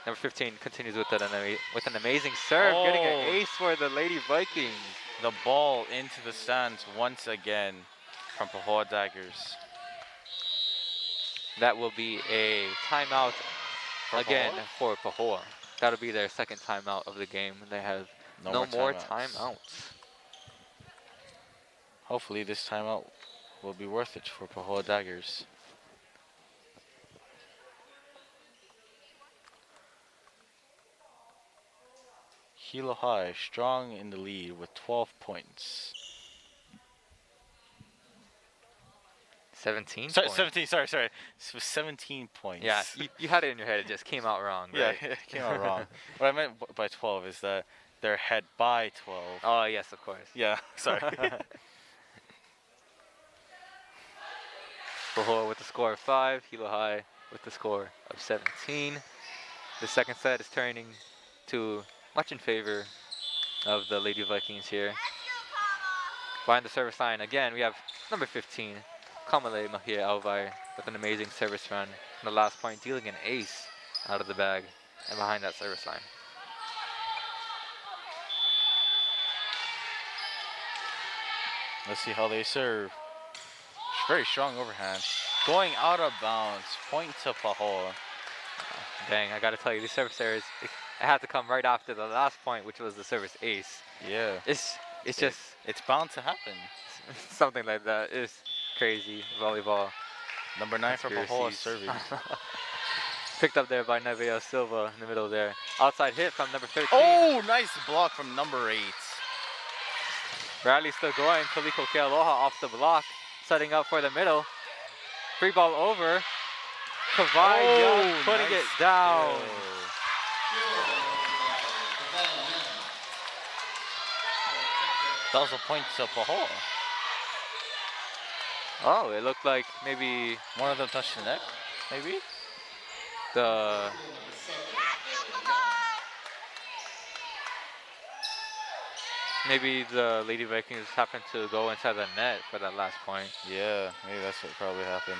Number 15 continues with an amazing serve, getting an ace for the Lady Vikings.
The ball into the stands once again from Pahoa Daggers.
That will be a timeout again for Pahoa. That'll be their second timeout of the game. They have no more timeouts.
Hopefully this timeout will be worth it for Pahoa Daggers. Hilo High strong in the lead with 12 points.
17
sorry,
points.
17, sorry. This was 17 points.
Yeah, you had it in your head. It just came out wrong, right?
Yeah, it came out wrong. What I meant by 12 is that they're ahead by 12.
Oh, yes, of course.
Yeah, sorry.
Pahoa with the score of 5, Hilo High with the score of 17. The second set is turning to much in favor of the Lady Vikings here. Behind the service line again, we have number 15, Kamale Mahia Alvai with an amazing service run. And the last point dealing an ace out of the bag and behind that service line.
Let's see how they serve. Very strong overhand. Going out of bounds. Point to Pahoa.
Dang, I gotta tell you, these service errors, it had to come right after the last point, which was the service ace.
Yeah.
It's
bound to happen.
Something like that. It's crazy. Volleyball.
Number 9 for Pahoa serving.
Picked up there by Nevea Silva in the middle there. Outside hit from number 13.
Oh, nice block from number 8.
Rally still going. Kaliko Kealoha off the block. Setting up for the middle. Free ball over. Kawhi Young putting it down.
That was a point to Pahoa.
Oh, it looked like maybe
one of them touched the net, maybe?
Maybe the Lady Vikings happened to go inside the net for that last point.
Yeah, maybe that's what probably happened.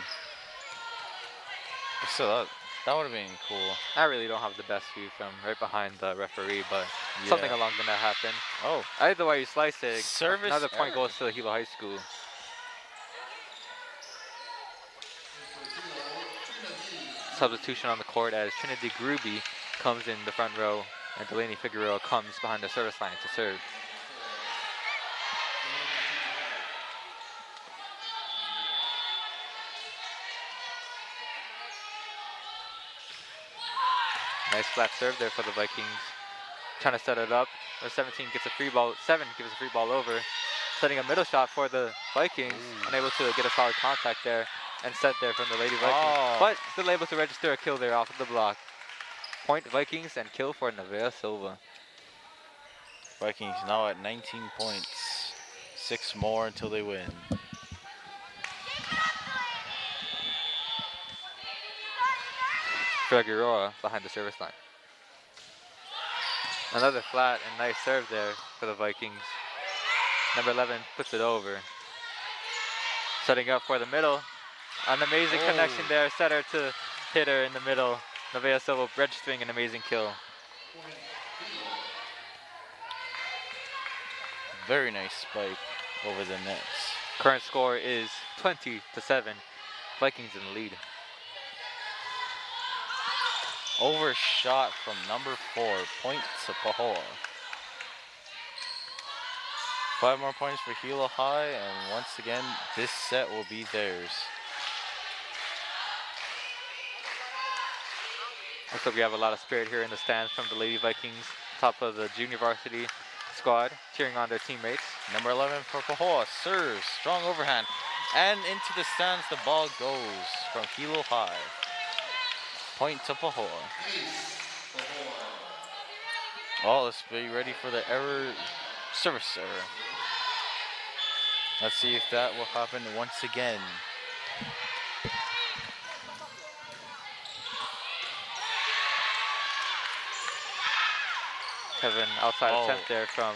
But still, That would have been cool.
I really don't have the best view from right behind the referee, but something
Yeah.
along the net happened.
Oh,
Either way you slice it,
Service
another point
error.
goes to Hilo High School. Substitution on the court as Trinity Gruby comes in the front row and Delaney Figueroa comes behind the service line to serve. Nice flat serve there for the Vikings. Trying to set it up. Number 17 gets a free ball. 7 gives a free ball over. Setting a middle shot for the Vikings. Unable to get a solid contact there and set there from the Lady Vikings. But still able to register a kill there off of the block. Point Vikings and kill for Nevaeh Silva.
Vikings now at 19 points. 6 more until they win.
Figueroa behind the service line. Another flat and nice serve there for the Vikings. Number 11 puts it over. Setting up for the middle. An amazing connection there. Setter to hitter in the middle. Nevaeh Silva registering an amazing kill.
Very nice spike over the nets.
Current score is 20-7. Vikings in the lead.
Overshot from number 4. Point to Pahoa. 5 more points for Hilo High, and once again, this set will be theirs.
Looks like we have a lot of spirit here in the stands from the Lady Vikings, top of the junior varsity squad, cheering on their teammates.
Number 11 for Pahoa serves, strong overhand, and into the stands the ball goes from Hilo High. Point to Pahoa. Oh, let's be ready for the service error. Let's see if that will happen once again.
Kevin, outside attempt there from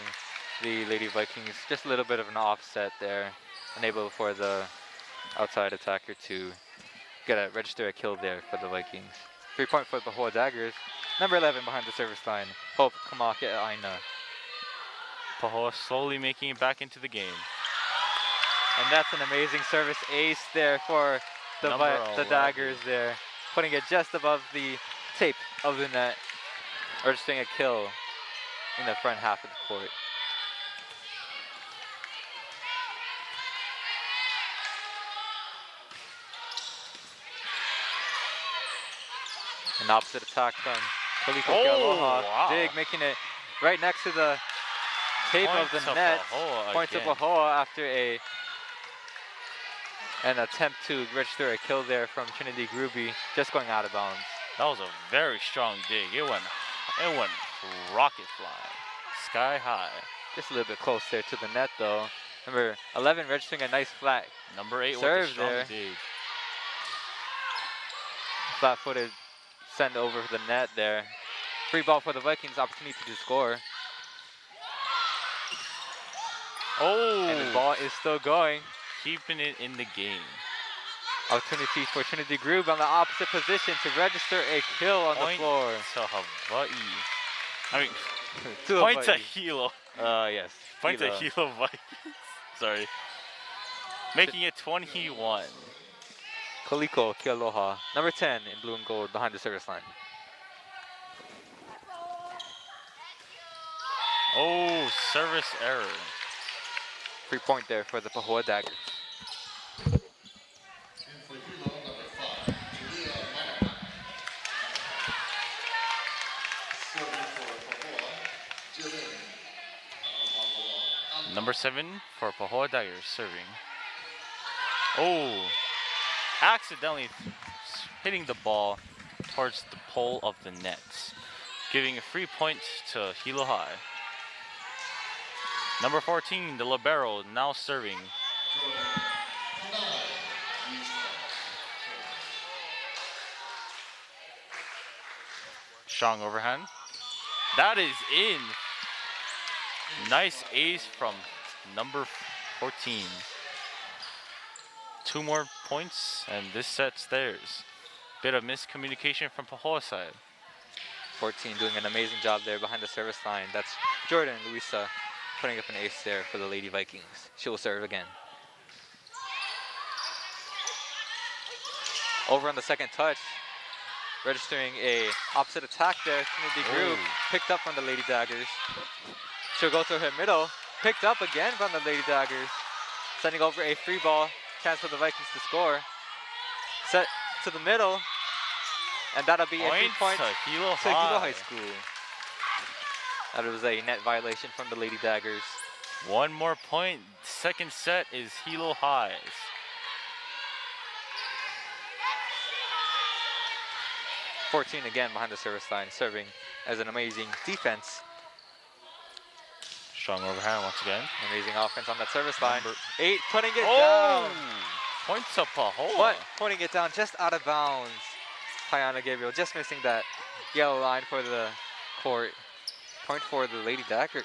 the Lady Vikings. Just a little bit of an offset there. Unable for the outside attacker to register a kill there for the Vikings. 3-point for the Pahoa Daggers. Number 11 behind the service line. Hope Kamake Aina.
Pahoa slowly making it back into the game.
And that's an amazing service ace there for the Daggers there. Putting it just above the tape of the net. Registering a kill in the front half of the court. An opposite attack from Kaliko Aloha.
Wow.
Dig making it right next to the tape of the net. Point to Pahoa after an attempt to register a kill there from Trinity Gruby, just going out of bounds.
That was a very strong dig. It went rocket flying, sky high.
Just a little bit close there to the net though. Number 11 registering a nice flat
Number 8
serve
with a strong
there.
dig.
Flat-footed send over the net there. Free ball for the Vikings, opportunity to score. And the ball is still going.
Keeping it in the game.
Opportunity for Trinity Gruby on the opposite position to register a kill on the floor.
To Hawaii. I mean,
To
point to
Hawaii.
Hilo.
Yes.
Point
Hilo.
to Hilo Vikings. Sorry. Making it 21.
Kaliko Kealoha, number 10 in blue and gold behind the service line.
Oh, service error.
3-point there for the Pahoa Daggers.
Number 7 for Pahoa Daggers serving. Oh, accidentally hitting the ball towards the pole of the net, giving a free point to Hilo High. Number 14, the libero, now serving. Strong overhand. That is in. Nice ace from number 14. 2 more points, and this set's theirs. bit of miscommunication from Pahoa side.
14 doing an amazing job there behind the service line. That's Jordan Luisa putting up an ace there for the Lady Vikings. She will serve again. Over on the second touch, registering a opposite attack there. Trinity Group picked up from the Lady Daggers. She'll go to her middle, picked up again from the Lady Daggers, sending over a free ball, chance for the Vikings to score. Set to the middle, and that'll be a 3-point
to Hilo
to Hilo High School. That was a net violation from the Lady Daggers.
One more point. Second set is Hilo Highs.
.14 again behind the service line, serving as an amazing defense.
Strong overhand once again.
Amazing offense on that service line. 8 putting it
Oh!
down.
Point to Pahoa.
But putting it down just out of bounds. Kayana Gabriel just missing that yellow line for the court. Point for the Lady Daggers.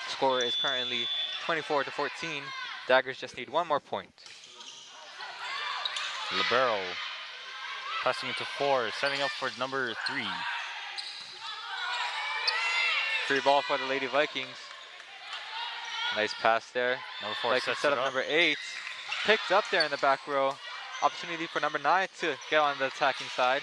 Score is currently 24-14. Daggers just need one more point.
Libero passing into 4, setting up for number 3.
Free ball for the Lady Vikings. Nice pass there.
Number 4
Vikings
sets
set
it
up
up.
number 8. Picked up there in the back row. Opportunity for number 9 to get on the attacking side.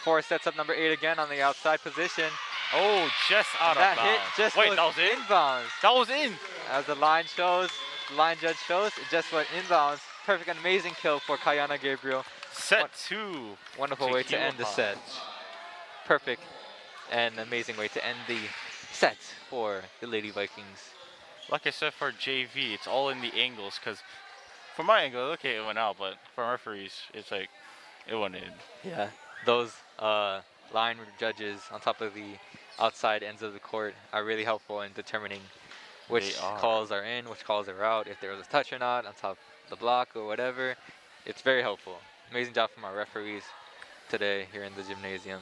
4 sets up number 8 again on the outside position.
Oh, just out
That
of
hit
bounds.
just
Wait,
goes
that was in?
inbounds.
That was in.
As the line shows, the line judge shows, it just went inbounds. Perfect and amazing kill for Kayana Gabriel.
Set 2.
Wonderful way to end the set. Perfect and amazing way to end the set for the Lady Vikings.
Like I said for JV, it's all in the angles, because from my angle, okay, it went out, but from referees, it's like, it went in.
Yeah, those line judges on top of the outside ends of the court are really helpful in determining which calls are in, which calls are out, if there was a touch or not on top of the block or whatever. It's very helpful. Amazing job from our referees today here in the gymnasium.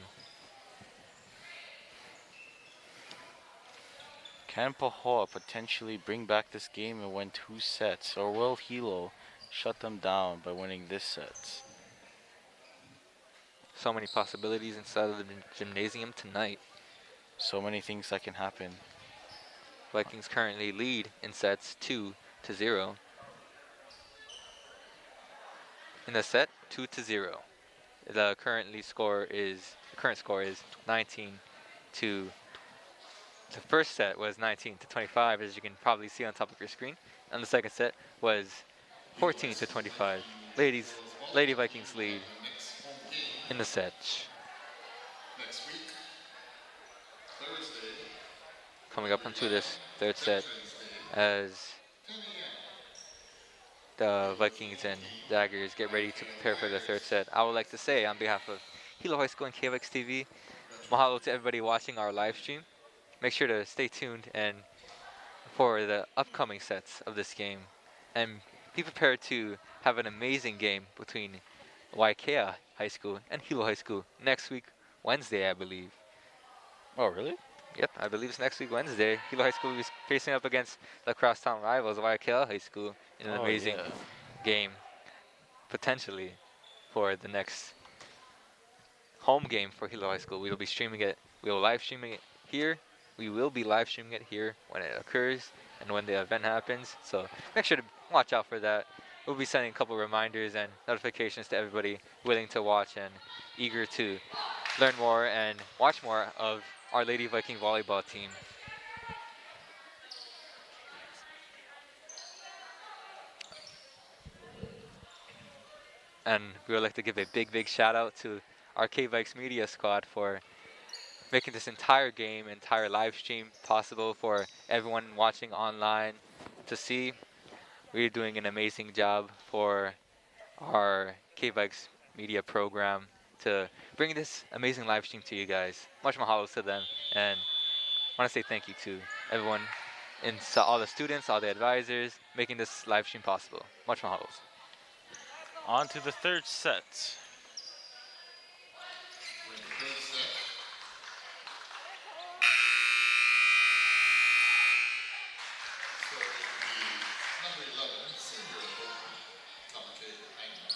Can Pahoa potentially bring back this game and win 2 sets, or will Hilo shut them down by winning this set?
So many possibilities inside of the gymnasium tonight.
So many things that can happen.
Vikings currently lead in sets 2-0. In the set, 2-0. The current score is 19 to. The first set was 19-25, as you can probably see on top of your screen, and the second set was 14-25. Lady Vikings lead in the set.
Next week, Thursday.
Coming up into this third set, as the Vikings and Daggers get ready to prepare for the third set. I would like to say on behalf of Hilo High School and KVX TV, mahalo to everybody watching our live stream. Make sure to stay tuned and for the upcoming sets of this game, and be prepared to have an amazing game between Waikea High School and Hilo High School next week, Wednesday, I believe.
Oh, really?
Yep, I believe it's next week, Wednesday. Hilo High School is facing up against the crosstown rivals, Waikea High School, in an amazing game, potentially, for the next home game for Hilo High School. We will be streaming it. We will live streaming it here. We will be live streaming it here when it occurs and when the event happens. So make sure to watch out for that. We'll be sending a couple reminders and notifications to everybody willing to watch and eager to learn more and watch more of our Lady Viking volleyball team. And we would like to give a big shout out to our K-Vikes media squad for making this entire game, entire live stream possible for everyone watching online to see. We're doing an amazing job for our K-Vikes media program to bring this amazing live stream to you guys. Much mahalo to them, and I want to say thank you to everyone, and all the students, all the advisors, making this live stream possible. Much mahalo.
On to the third set.
We're in the third set. So it will be number 11, senior Tamake Aina.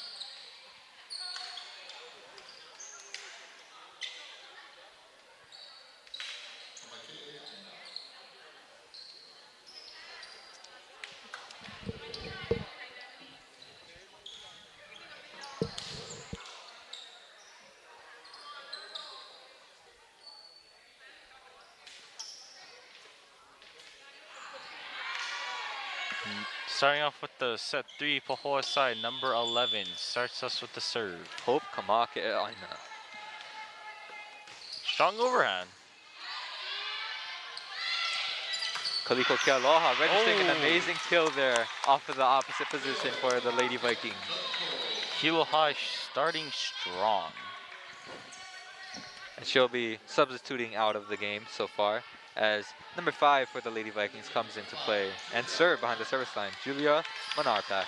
Starting off with the set 3, Pahoa side, number 11 starts us with the serve.
Hope Kamake Aina.
Strong overhand.
Kaliko Kealoha registering an amazing kill there off of the opposite position for the Lady Vikings.
Hilo High starting strong.
And she'll be substituting out of the game so far as number 5 for the Lady Vikings comes into play and serve behind the service line, Julia Manarpak.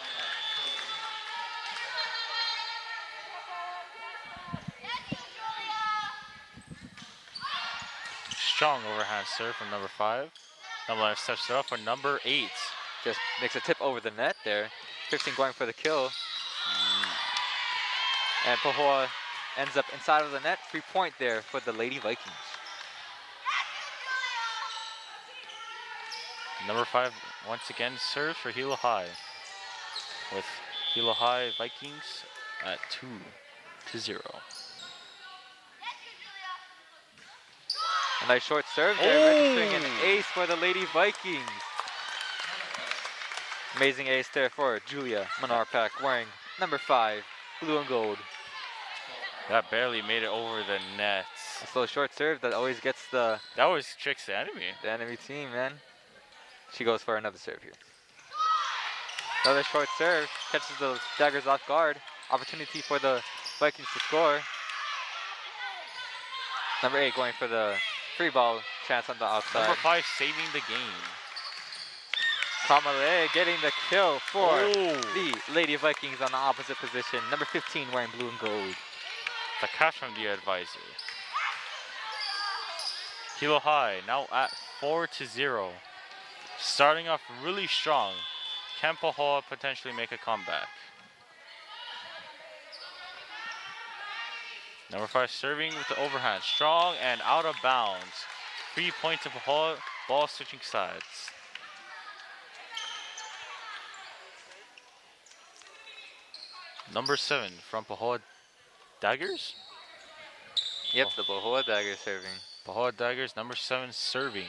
Strong overhand serve from number 5. Number 5 steps it up for number 8.
Just makes a tip over the net there. 15 going for the kill. And Pahoa ends up inside of the net. 3-point there for the Lady Vikings.
Number 5 once again serves for Hilo High, with Hilo High Vikings at 2-0.
A nice short serve there, registering an ace for the Lady Vikings. Amazing ace there for Julia Manarpak, wearing number 5, blue and gold.
That barely made it over the net.
A slow short serve that always gets the
That always tricks the enemy.
enemy team, man. She goes for another serve here. Another short serve, catches the Daggers off guard. Opportunity for the Vikings to score. Number 8 going for the free ball chance on the outside.
Number 5 saving the game.
Kamale getting the kill for the Lady Vikings on the opposite position. Number 15 wearing blue and gold.
The catch from the advisor. Hilo High now at 4-0. Starting off really strong. Can Pahoa potentially make a comeback? Number 5 serving with the overhand. Strong and out of bounds. 3 points to Pahoa. Ball switching sides. Number 7 from Pahoa Daggers?
Yep, the Pahoa Daggers serving.
Pahoa Daggers, number 7 serving.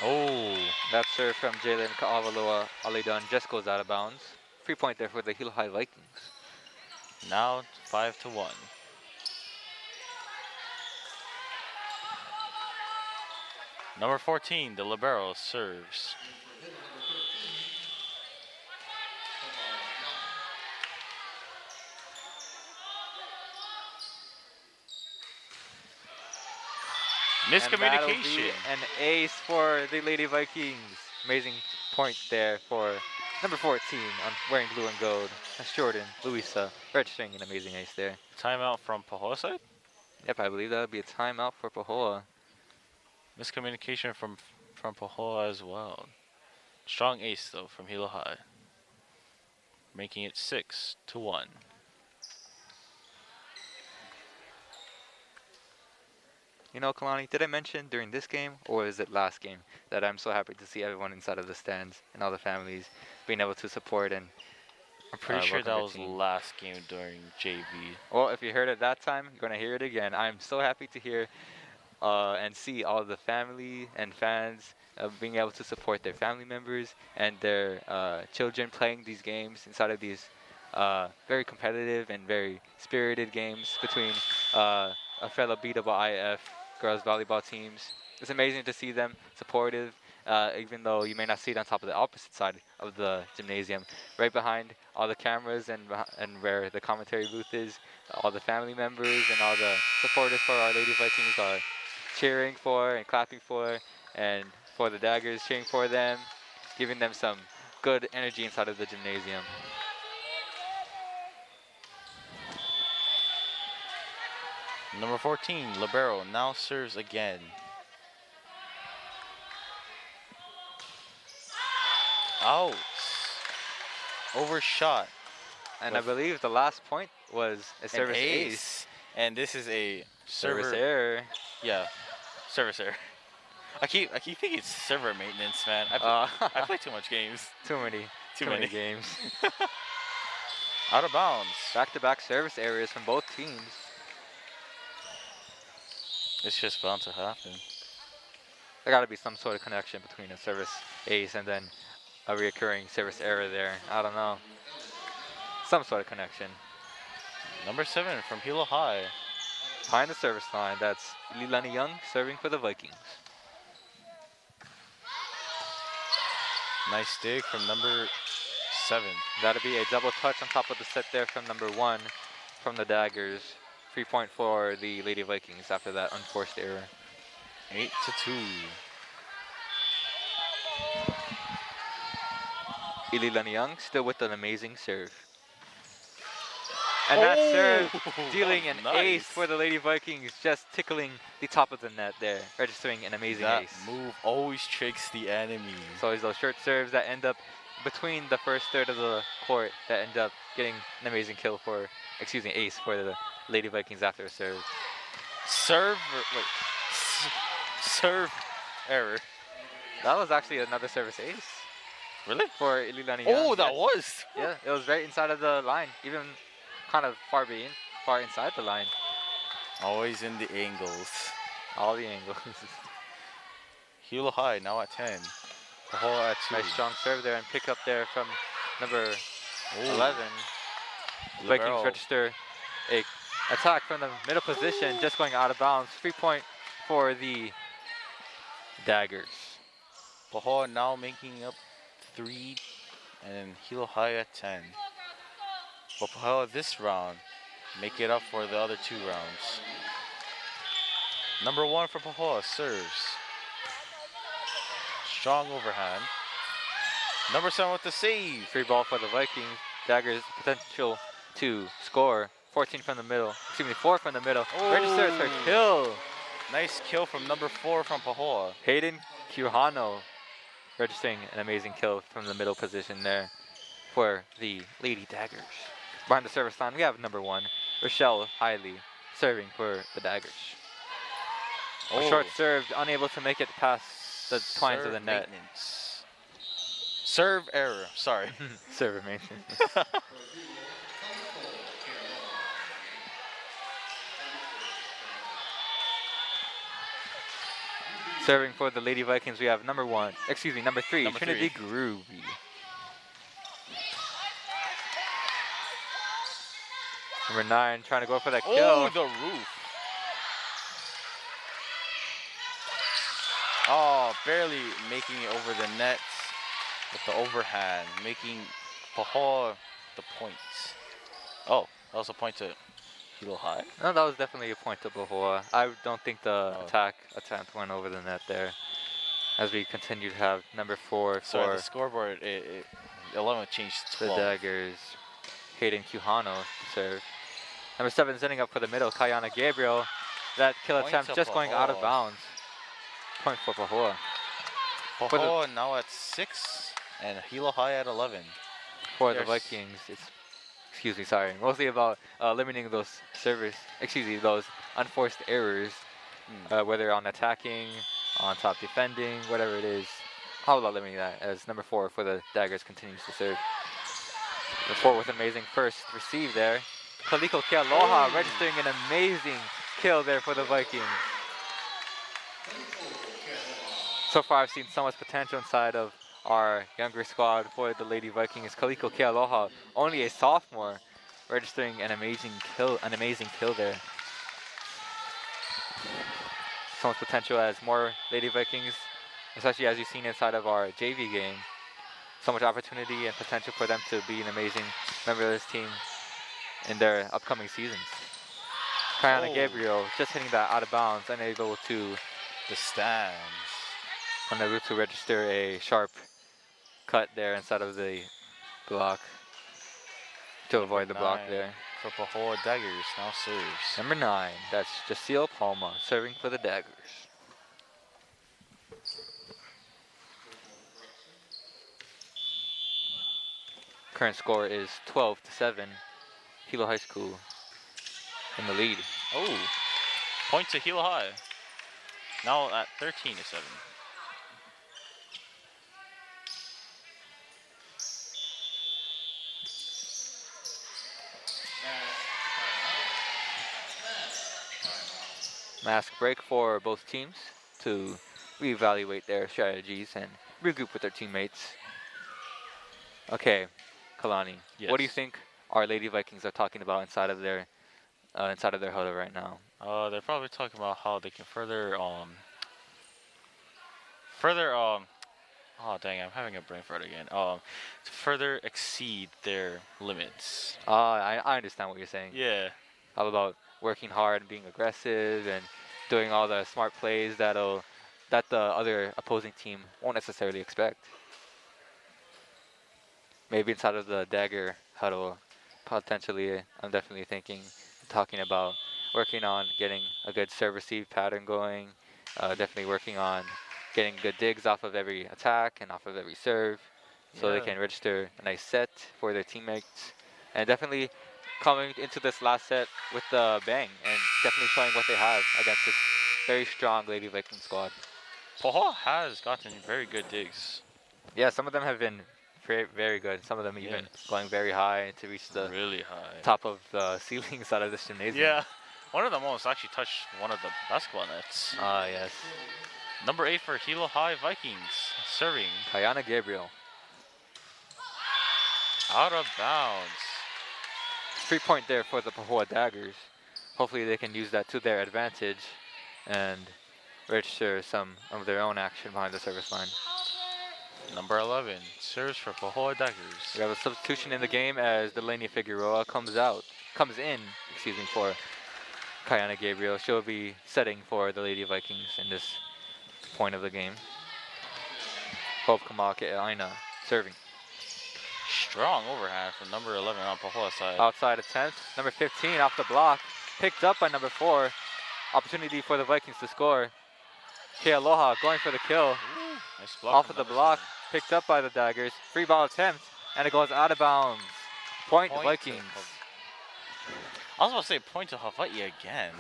Oh,
That serve from Jalen Kaavaloa Alidon just goes out of bounds. 3-point there for the Hilo High Vikings.
now 5-1. Number 14, the libero serves.
And that'll be
Miscommunication.
an ace for the Lady Vikings. Amazing point there for number 14 on wearing blue and gold. That's Jordan Luisa registering an amazing ace there.
Timeout from Pahoa side.
Yep, I believe that would be a timeout for Pahoa.
Miscommunication from Pahoa as well. Strong ace though from Hilo High, making it 6-1.
You know, Kalani, did I mention during this game, or is it last game, that I'm so happy to see everyone inside of the stands and all the families being able to support and
I'm pretty sure
welcome
that
their
was
team.
last game during JV.
Well, if you heard it that time, you're going to hear it again. I'm so happy to hear and see all the family and fans being able to support their family members and their children playing these games inside of these very competitive and very spirited games between a fellow BIIF girls volleyball teams. It's amazing to see them supportive, even though you may not see it on top of the opposite side of the gymnasium. Right behind all the cameras and where the commentary booth is, all the family members and all the supporters for our Lady Vikings are cheering for and clapping for, and for the Daggers cheering for them, giving them some good energy inside of the gymnasium.
Number 14, libero now serves again. Out. Overshot.
And I believe the last point was a service ace.
And this is a
Service
server
error.
Yeah, service error. I keep thinking it's server maintenance, man. I play too much games.
Too many games.
Out of bounds.
Back-to-back service errors from both teams.
It's just bound to happen.
There got to be some sort of connection between a service ace and then a reoccurring service error there. I don't know. Some sort of connection.
Number 7 from Hilo High.
Behind the service line, that's Lilani Young serving for the Vikings.
Nice dig from number 7.
That'll be a double touch on top of the set there from number 1 from the Daggers. 3 point for the Lady Vikings after that unforced error.
8-2.
Lilani Young still with an amazing serve. And that serve dealing an ace for the Lady Vikings, just tickling the top of the net there, registering an amazing ace.
That move always tricks the enemy.
So always those short serves that end up between the first third of the court that end up getting an amazing kill for, ace for the Lady Vikings after a serve.
Serve error.
That was actually another service ace.
Really?
For Lilani Young.
Oh, that was.
Yeah, it was right inside of the line, even kind of far inside the line.
Always in the angles.
All the angles.
Hilo High now at 10. Pahoa at 2.
Nice strong serve there and pick up there from number 11.
Libero.
Vikings register a attack from the middle position, just going out of bounds. 3 point for the Daggers.
Pahoa now making up 3 and Hilo High at 10. But Pahoa this round make it up for the other 2 rounds. Number 1 for Pahoa serves. Strong overhand. Number 7 with the save.
Free ball for the Vikings. Daggers potential to score. 14 from the middle. 4 from the middle. Registers for kill.
Nice kill from number 4 from Pahoa.
Hayden Kuhano registering an amazing kill from the middle position there for the Lady Daggers. Behind the service line, we have number 1, Rochelle Hiley, serving for the Daggers. A short serve, unable to make it past the twines of the net.
Serve error, sorry.
Server maintenance. Serving for the Lady Vikings, we have number 3, Trinity Groovy. Number 9 trying to go for that kill.
Oh, the roof. Oh, barely making it over the net with the overhand, making Pahoa the points. Oh, that was a point to Hilo High.
No, that was definitely a point to Pahoa. I don't think the attack attempt went over the net there. As we continue to have number 4
Sorry,
for
the scoreboard, 11 changed to 12.
the Daggers. Hayden Kuhano to serve. Number 7 setting up for the middle, Kayana Gabriel. That kill
Point
attempt
to
just going out of
Pahoa.
bounds. Point for Pahoa.
Pahoa now at 6 and Hilo High at 11.
For the Vikings, it's mostly about limiting those those unforced errors, whether on attacking, on top defending, whatever it is. How about limiting that as number 4 for the Daggers continues to serve. Number 4 with amazing first receive there. Kaliko Kealoha registering an amazing kill there for the Vikings. So far I've seen so much potential inside of our younger squad for the Lady Vikings. Kaliko Kealoha, only a sophomore, registering an amazing kill there. So much potential as more Lady Vikings, especially as you've seen inside of our JV game. So much opportunity and potential for them to be an amazing member of this team in their upcoming seasons. Kayana Gabriel just hitting that out of bounds, unable to
the stands.
Unable to register a sharp cut there inside of the block to avoid the block there.
For Pahoa Daggers now serves.
Number 9, that's Jaceel Palma serving for the Daggers. Current score is 12-7. Hilo High School in the lead.
Oh, point to Hilo High. Now at 13-7.
Mask break for both teams to reevaluate their strategies and regroup with their teammates. Okay, Kalani, what do you
Yes.
think our Lady Vikings are talking about inside of their huddle right now?
They're probably talking about how they can further oh dang, I'm having a brain fart again. To further exceed their limits.
I understand what you're saying.
Yeah.
How about working hard and being aggressive and doing all the smart plays that the other opposing team won't necessarily expect? Maybe inside of the Dagger huddle, potentially, I'm definitely talking about working on getting a good serve receive pattern going, definitely working on getting good digs off of every attack and off of every serve, so they
Yeah.
can register a nice set for their teammates, and definitely coming into this last set with the bang and definitely showing what they have against this very strong Lady Viking squad.
Pahoa has gotten very good digs.
Yeah, some of them have been very, very good. Some of them even
Yes.
going very high to reach the
Really high.
top of the ceilings out of this gymnasium.
Yeah. One of them almost actually touched one of the basketball nets.
Ah, yes.
Number 8 for Hilo High Vikings. Serving.
Kayana Gabriel.
Out of bounds.
3-point there for the Pahoa Daggers. Hopefully they can use that to their advantage and register some of their own action behind the service line.
Number 11 serves for Pahoa Daggers.
We have a substitution in the game as Delaney Figueroa comes in, for Kayana Gabriel. She'll be setting for the Lady Vikings in this point of the game. Hope Kamake Aina serving.
Strong overhand from number 11 on Pahoa side.
Outside attempt. Number 15 off the block. Picked up by number 4. Opportunity for the Vikings to score. Kealoha going for the kill.
Ooh, nice block
Off
from
of the
number
block.
7.
Picked up by the Daggers. Free ball attempt. And it goes out of bounds. Point
to
Vikings.
I was about to say point to Hawaii again.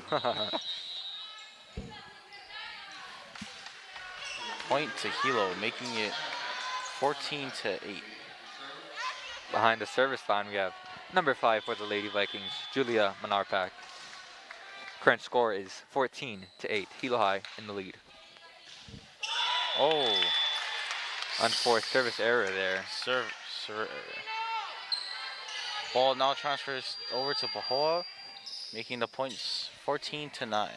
Point to Hilo, making it 14-8.
Behind the service line, we have number 5 for the Lady Vikings, Julia Manarpak. Current score is 14-8. Hilo High in the lead.
Oh,
Unforced service error there.
serve error. Ball now transfers over to Pahoa, making the points 14-9.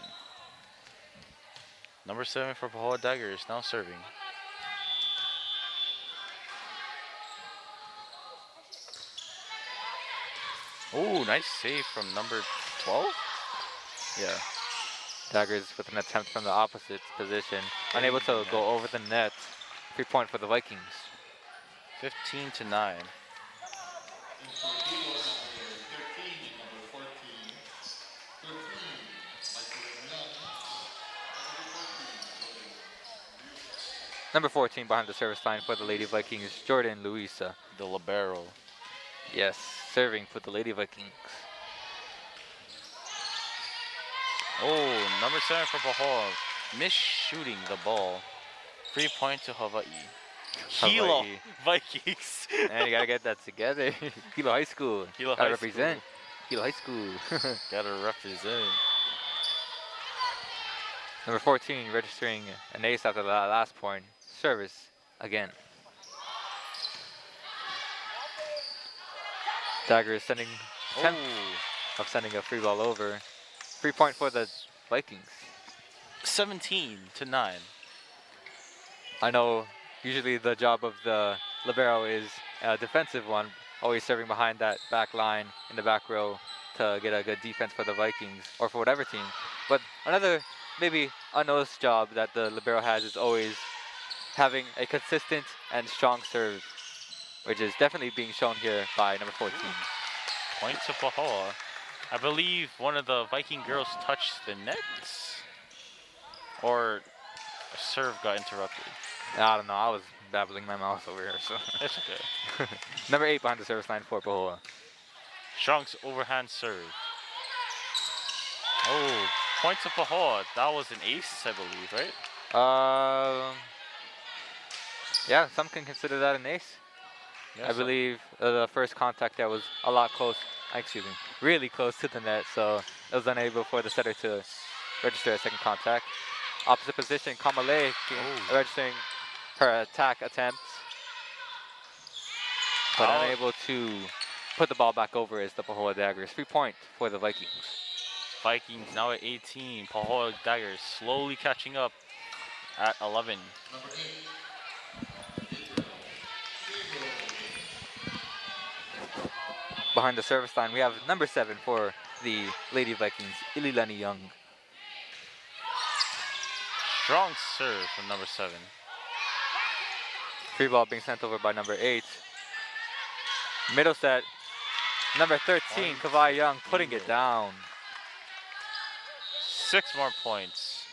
Number 7 for Pahoa Daggers now serving. Oh, nice save from number 12? Yeah.
Daggers with an attempt from the opposite position. Unable to go over the net. 3-point for the Vikings.
15-9.
Number 14 behind the service line for the Lady Vikings, Jordan Luisa.
The libero.
Yes, serving for the Lady Vikings.
Oh, number 7 for Pahoa. Miss shooting the ball. 3-point to Hawaii. Hilo
Hawaii.
Vikings.
And you gotta get that together. Hilo High School.
Hilo
Gotta
High
represent. Hilo High School.
Gotta represent.
Number 14 registering an ace after the last point. Service again. Daggers sending attempt of sending a free ball over. 3-point for the Vikings.
17-9.
I know usually the job of the libero is a defensive one, always serving behind that back line in the back row to get a good defense for the Vikings or for whatever team. But another maybe unnoticed job that the libero has is always having a consistent and strong serve, which is definitely being shown here by number 14.
Point to Pahoa. I believe one of the Viking girls touched the nets, or a serve got interrupted.
I don't know, I was babbling my mouth over here, so.
It's okay.
Number 8 behind the service line for Pahoa.
Strong's overhand serve. Oh, point to Pahoa. That was an ace, I believe, right?
Yeah, some can consider that an ace.
Yeah,
I believe the first contact there was a lot really close to the net, so it was unable for the setter to register a second contact. Opposite position, Kamale registering her attack attempts, but unable to put the ball back over is the Pahoa Daggers. 3-point for the Vikings.
Vikings now at 18. Pahoa Daggers slowly catching up at 11.
Behind the service line, we have number 7 for the Lady Vikings, Ililani Young.
Strong serve from number 7.
Free ball being sent over by number 8. Middle set, number 13, Kawhi Young putting it down.
6 more points.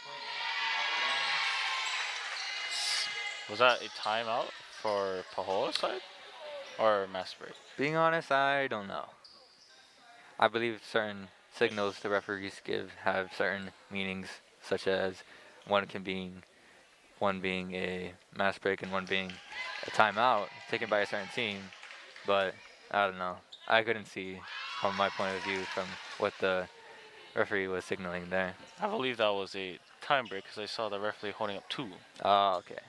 Was that a timeout for Pahoa side or mass break?
Being honest, I don't know. I believe certain signals the referees give have certain meanings, such as one being a mass break and one being a timeout taken by a certain team. But I don't know. I couldn't see from my point of view from what the referee was signaling there.
I believe that was a time break because I saw the referee holding up 2.
Oh, okay.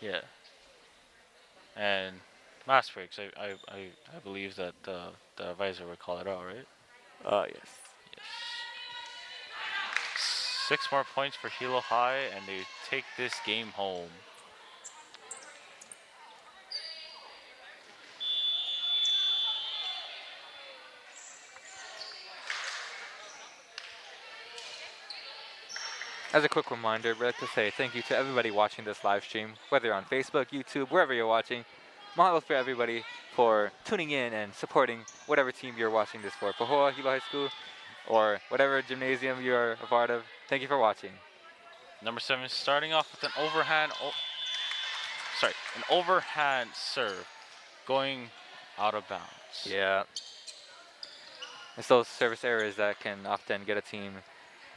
Yeah. And mass breaks, I believe that the advisor would call it out, right?
Yes.
Yes. 6 more points for Hilo High, and they take this game home.
As a quick reminder, I'd like to say thank you to everybody watching this live stream, whether you're on Facebook, YouTube, wherever you're watching. Mahalo for everybody for tuning in and supporting whatever team you're watching this for. Pahoa, Hilo High School, or whatever gymnasium you're a part of. Thank you for watching.
Number 7 starting off with an overhand serve going out of bounds.
Yeah. It's those service errors that can often get a team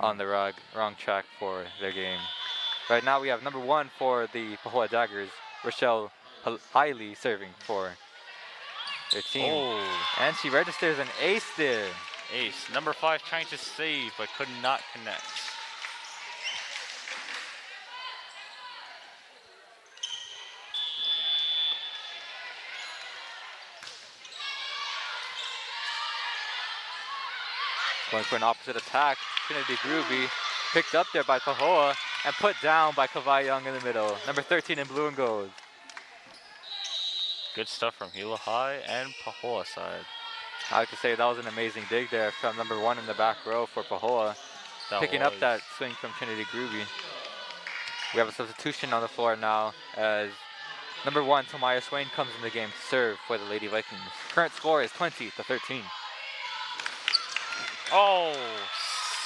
on the wrong track for their game. Right now we have number 1 for the Pahoa Daggers, Rochelle Hiley serving for their team.
Oh.
And she registers an ace there.
Ace. Number 5 trying to save but could not connect.
Going for an opposite attack. Trinity Groovy picked up there by Pahoa and put down by Kawhi Young in the middle. Number 13 in blue and gold.
Good stuff from Hilo High and Pahoa side.
I like to say that was an amazing dig there from number 1 in the back row for Pahoa. Picking up that swing from Trinity Groovy. We have a substitution on the floor now as number 1, Tomaya Swain, comes in the game to serve for the Lady Vikings. Current score is 20-13.
Oh,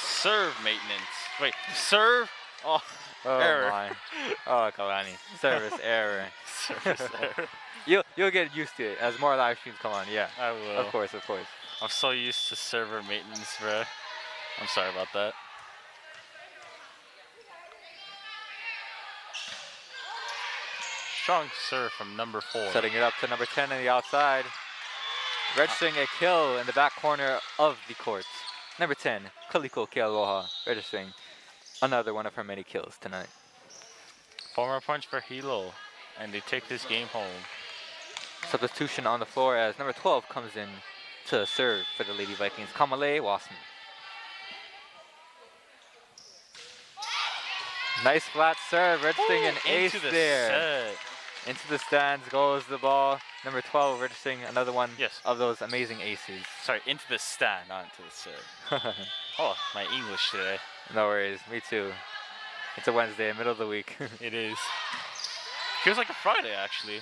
serve maintenance. Wait, serve? Oh, error.
My. Oh, Kalani. Service error.
Service error.
You'll get used to it as more live streams come on. Yeah.
I will.
Of course, of course.
I'm so used to server maintenance, bro. I'm sorry about that. Strong serve from number 4.
Setting it up to number 10 on the outside. Registering a kill in the back corner of the court. Number 10, Kaliko Kealoha, registering another one of her many kills tonight.
4 more points for Hilo, and they take this game home.
Substitution on the floor as number 12 comes in to serve for the Lady Vikings, Kamale Wasson. Nice flat serve, registering an ace there. Into the stands goes the ball. Number 12 registering another one of those amazing aces.
Sorry, into the stand, not into the serve. Oh, my English today.
No worries, me too. It's a Wednesday, middle of the week.
It is. Feels like a Friday, actually.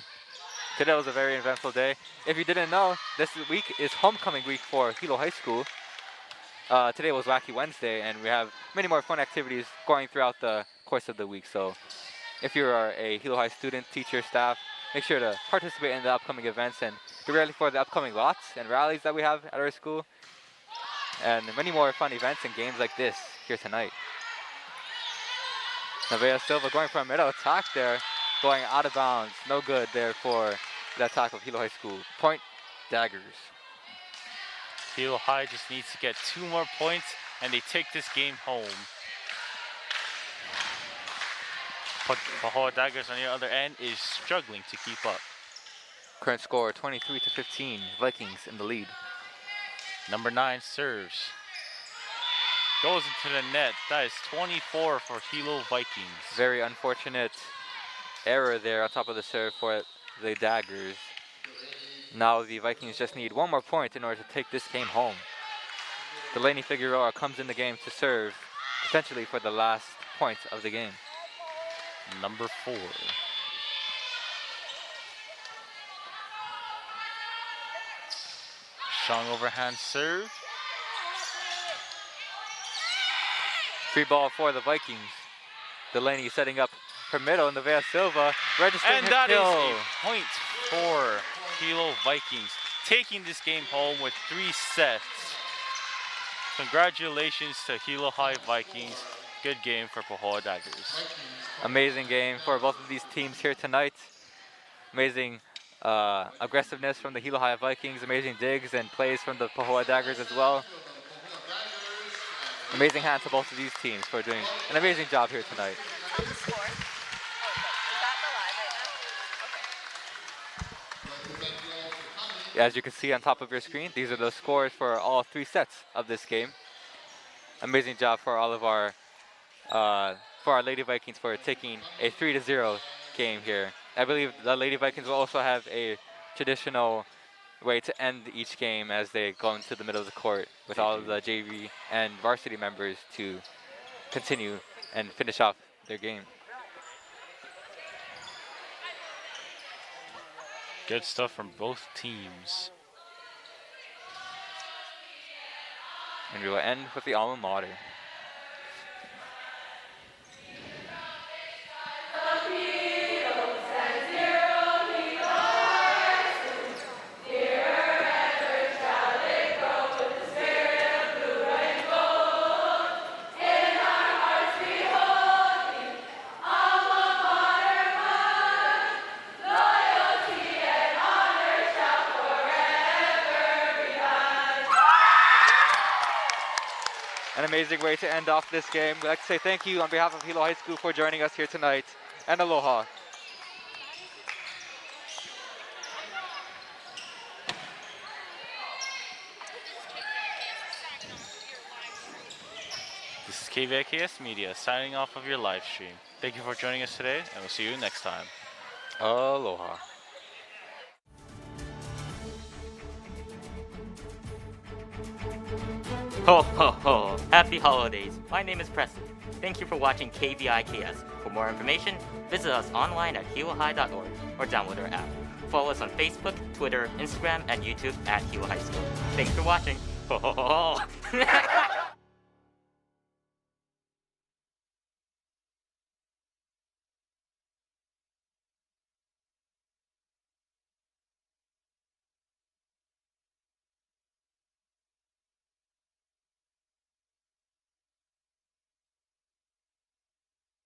Today was a very eventful day. If you didn't know, this week is homecoming week for Hilo High School. Today was Wacky Wednesday, and we have many more fun activities going throughout the course of the week. So if you are a Hilo High student, teacher, staff, make sure to participate in the upcoming events and be ready for the upcoming lots and rallies that we have at our school. And many more fun events and games like this here tonight. Nevaeh Silva going for a middle attack there, going out of bounds. No good there for the attack of Hilo High School. Point, Daggers.
Hilo High just needs to get 2 more points, and they take this game home. Pahoa Daggers on the other end is struggling to keep up.
Current score 23-15. Vikings in the lead.
Number 9 serves. Goes into the net. That is 24 for Hilo Vikings.
Very unfortunate error there on top of the serve for the Daggers. Now the Vikings just need one more point in order to take this game home. Delaney Figueroa comes in the game to serve, potentially for the last point of the game.
Number 4. Strong overhand serve.
Free ball for the Vikings. Delaney setting up her middle in the Vea Silva, registering
And
her
that is
kill.
a point for Hilo Vikings, taking this game home with 3 sets. Congratulations to Hilo High Vikings. Good game for Pahoa Daggers.
Amazing game for both of these teams here tonight. Amazing aggressiveness from the Hilo High Vikings, amazing digs and plays from the Pahoa Daggers as well. Amazing hand to both of these teams for doing an amazing job here tonight. As you can see on top of your screen, these are the scores for all 3 sets of this game. Amazing job for all of our Lady Vikings for taking a 3-0 game here. I believe the Lady Vikings will also have a traditional way to end each game as they go into the middle of the court with all of the JV and varsity members to continue and finish off their game.
Good stuff from both teams.
And we will end with the alma mater. An amazing way to end off this game. We'd like to say thank you on behalf of Hilo High School for joining us here tonight, and aloha.
This is KVIKS Media signing off of your live stream. Thank you for joining us today, and we'll see you next time.
Aloha.
Ho ho ho! Happy holidays! My name is Preston. Thank you for watching KVIKS. For more information, visit us online at hilohigh.org or download our app. Follow us on Facebook, Twitter, Instagram, and YouTube at Hilo High School. Thanks for watching. Ho ho ho!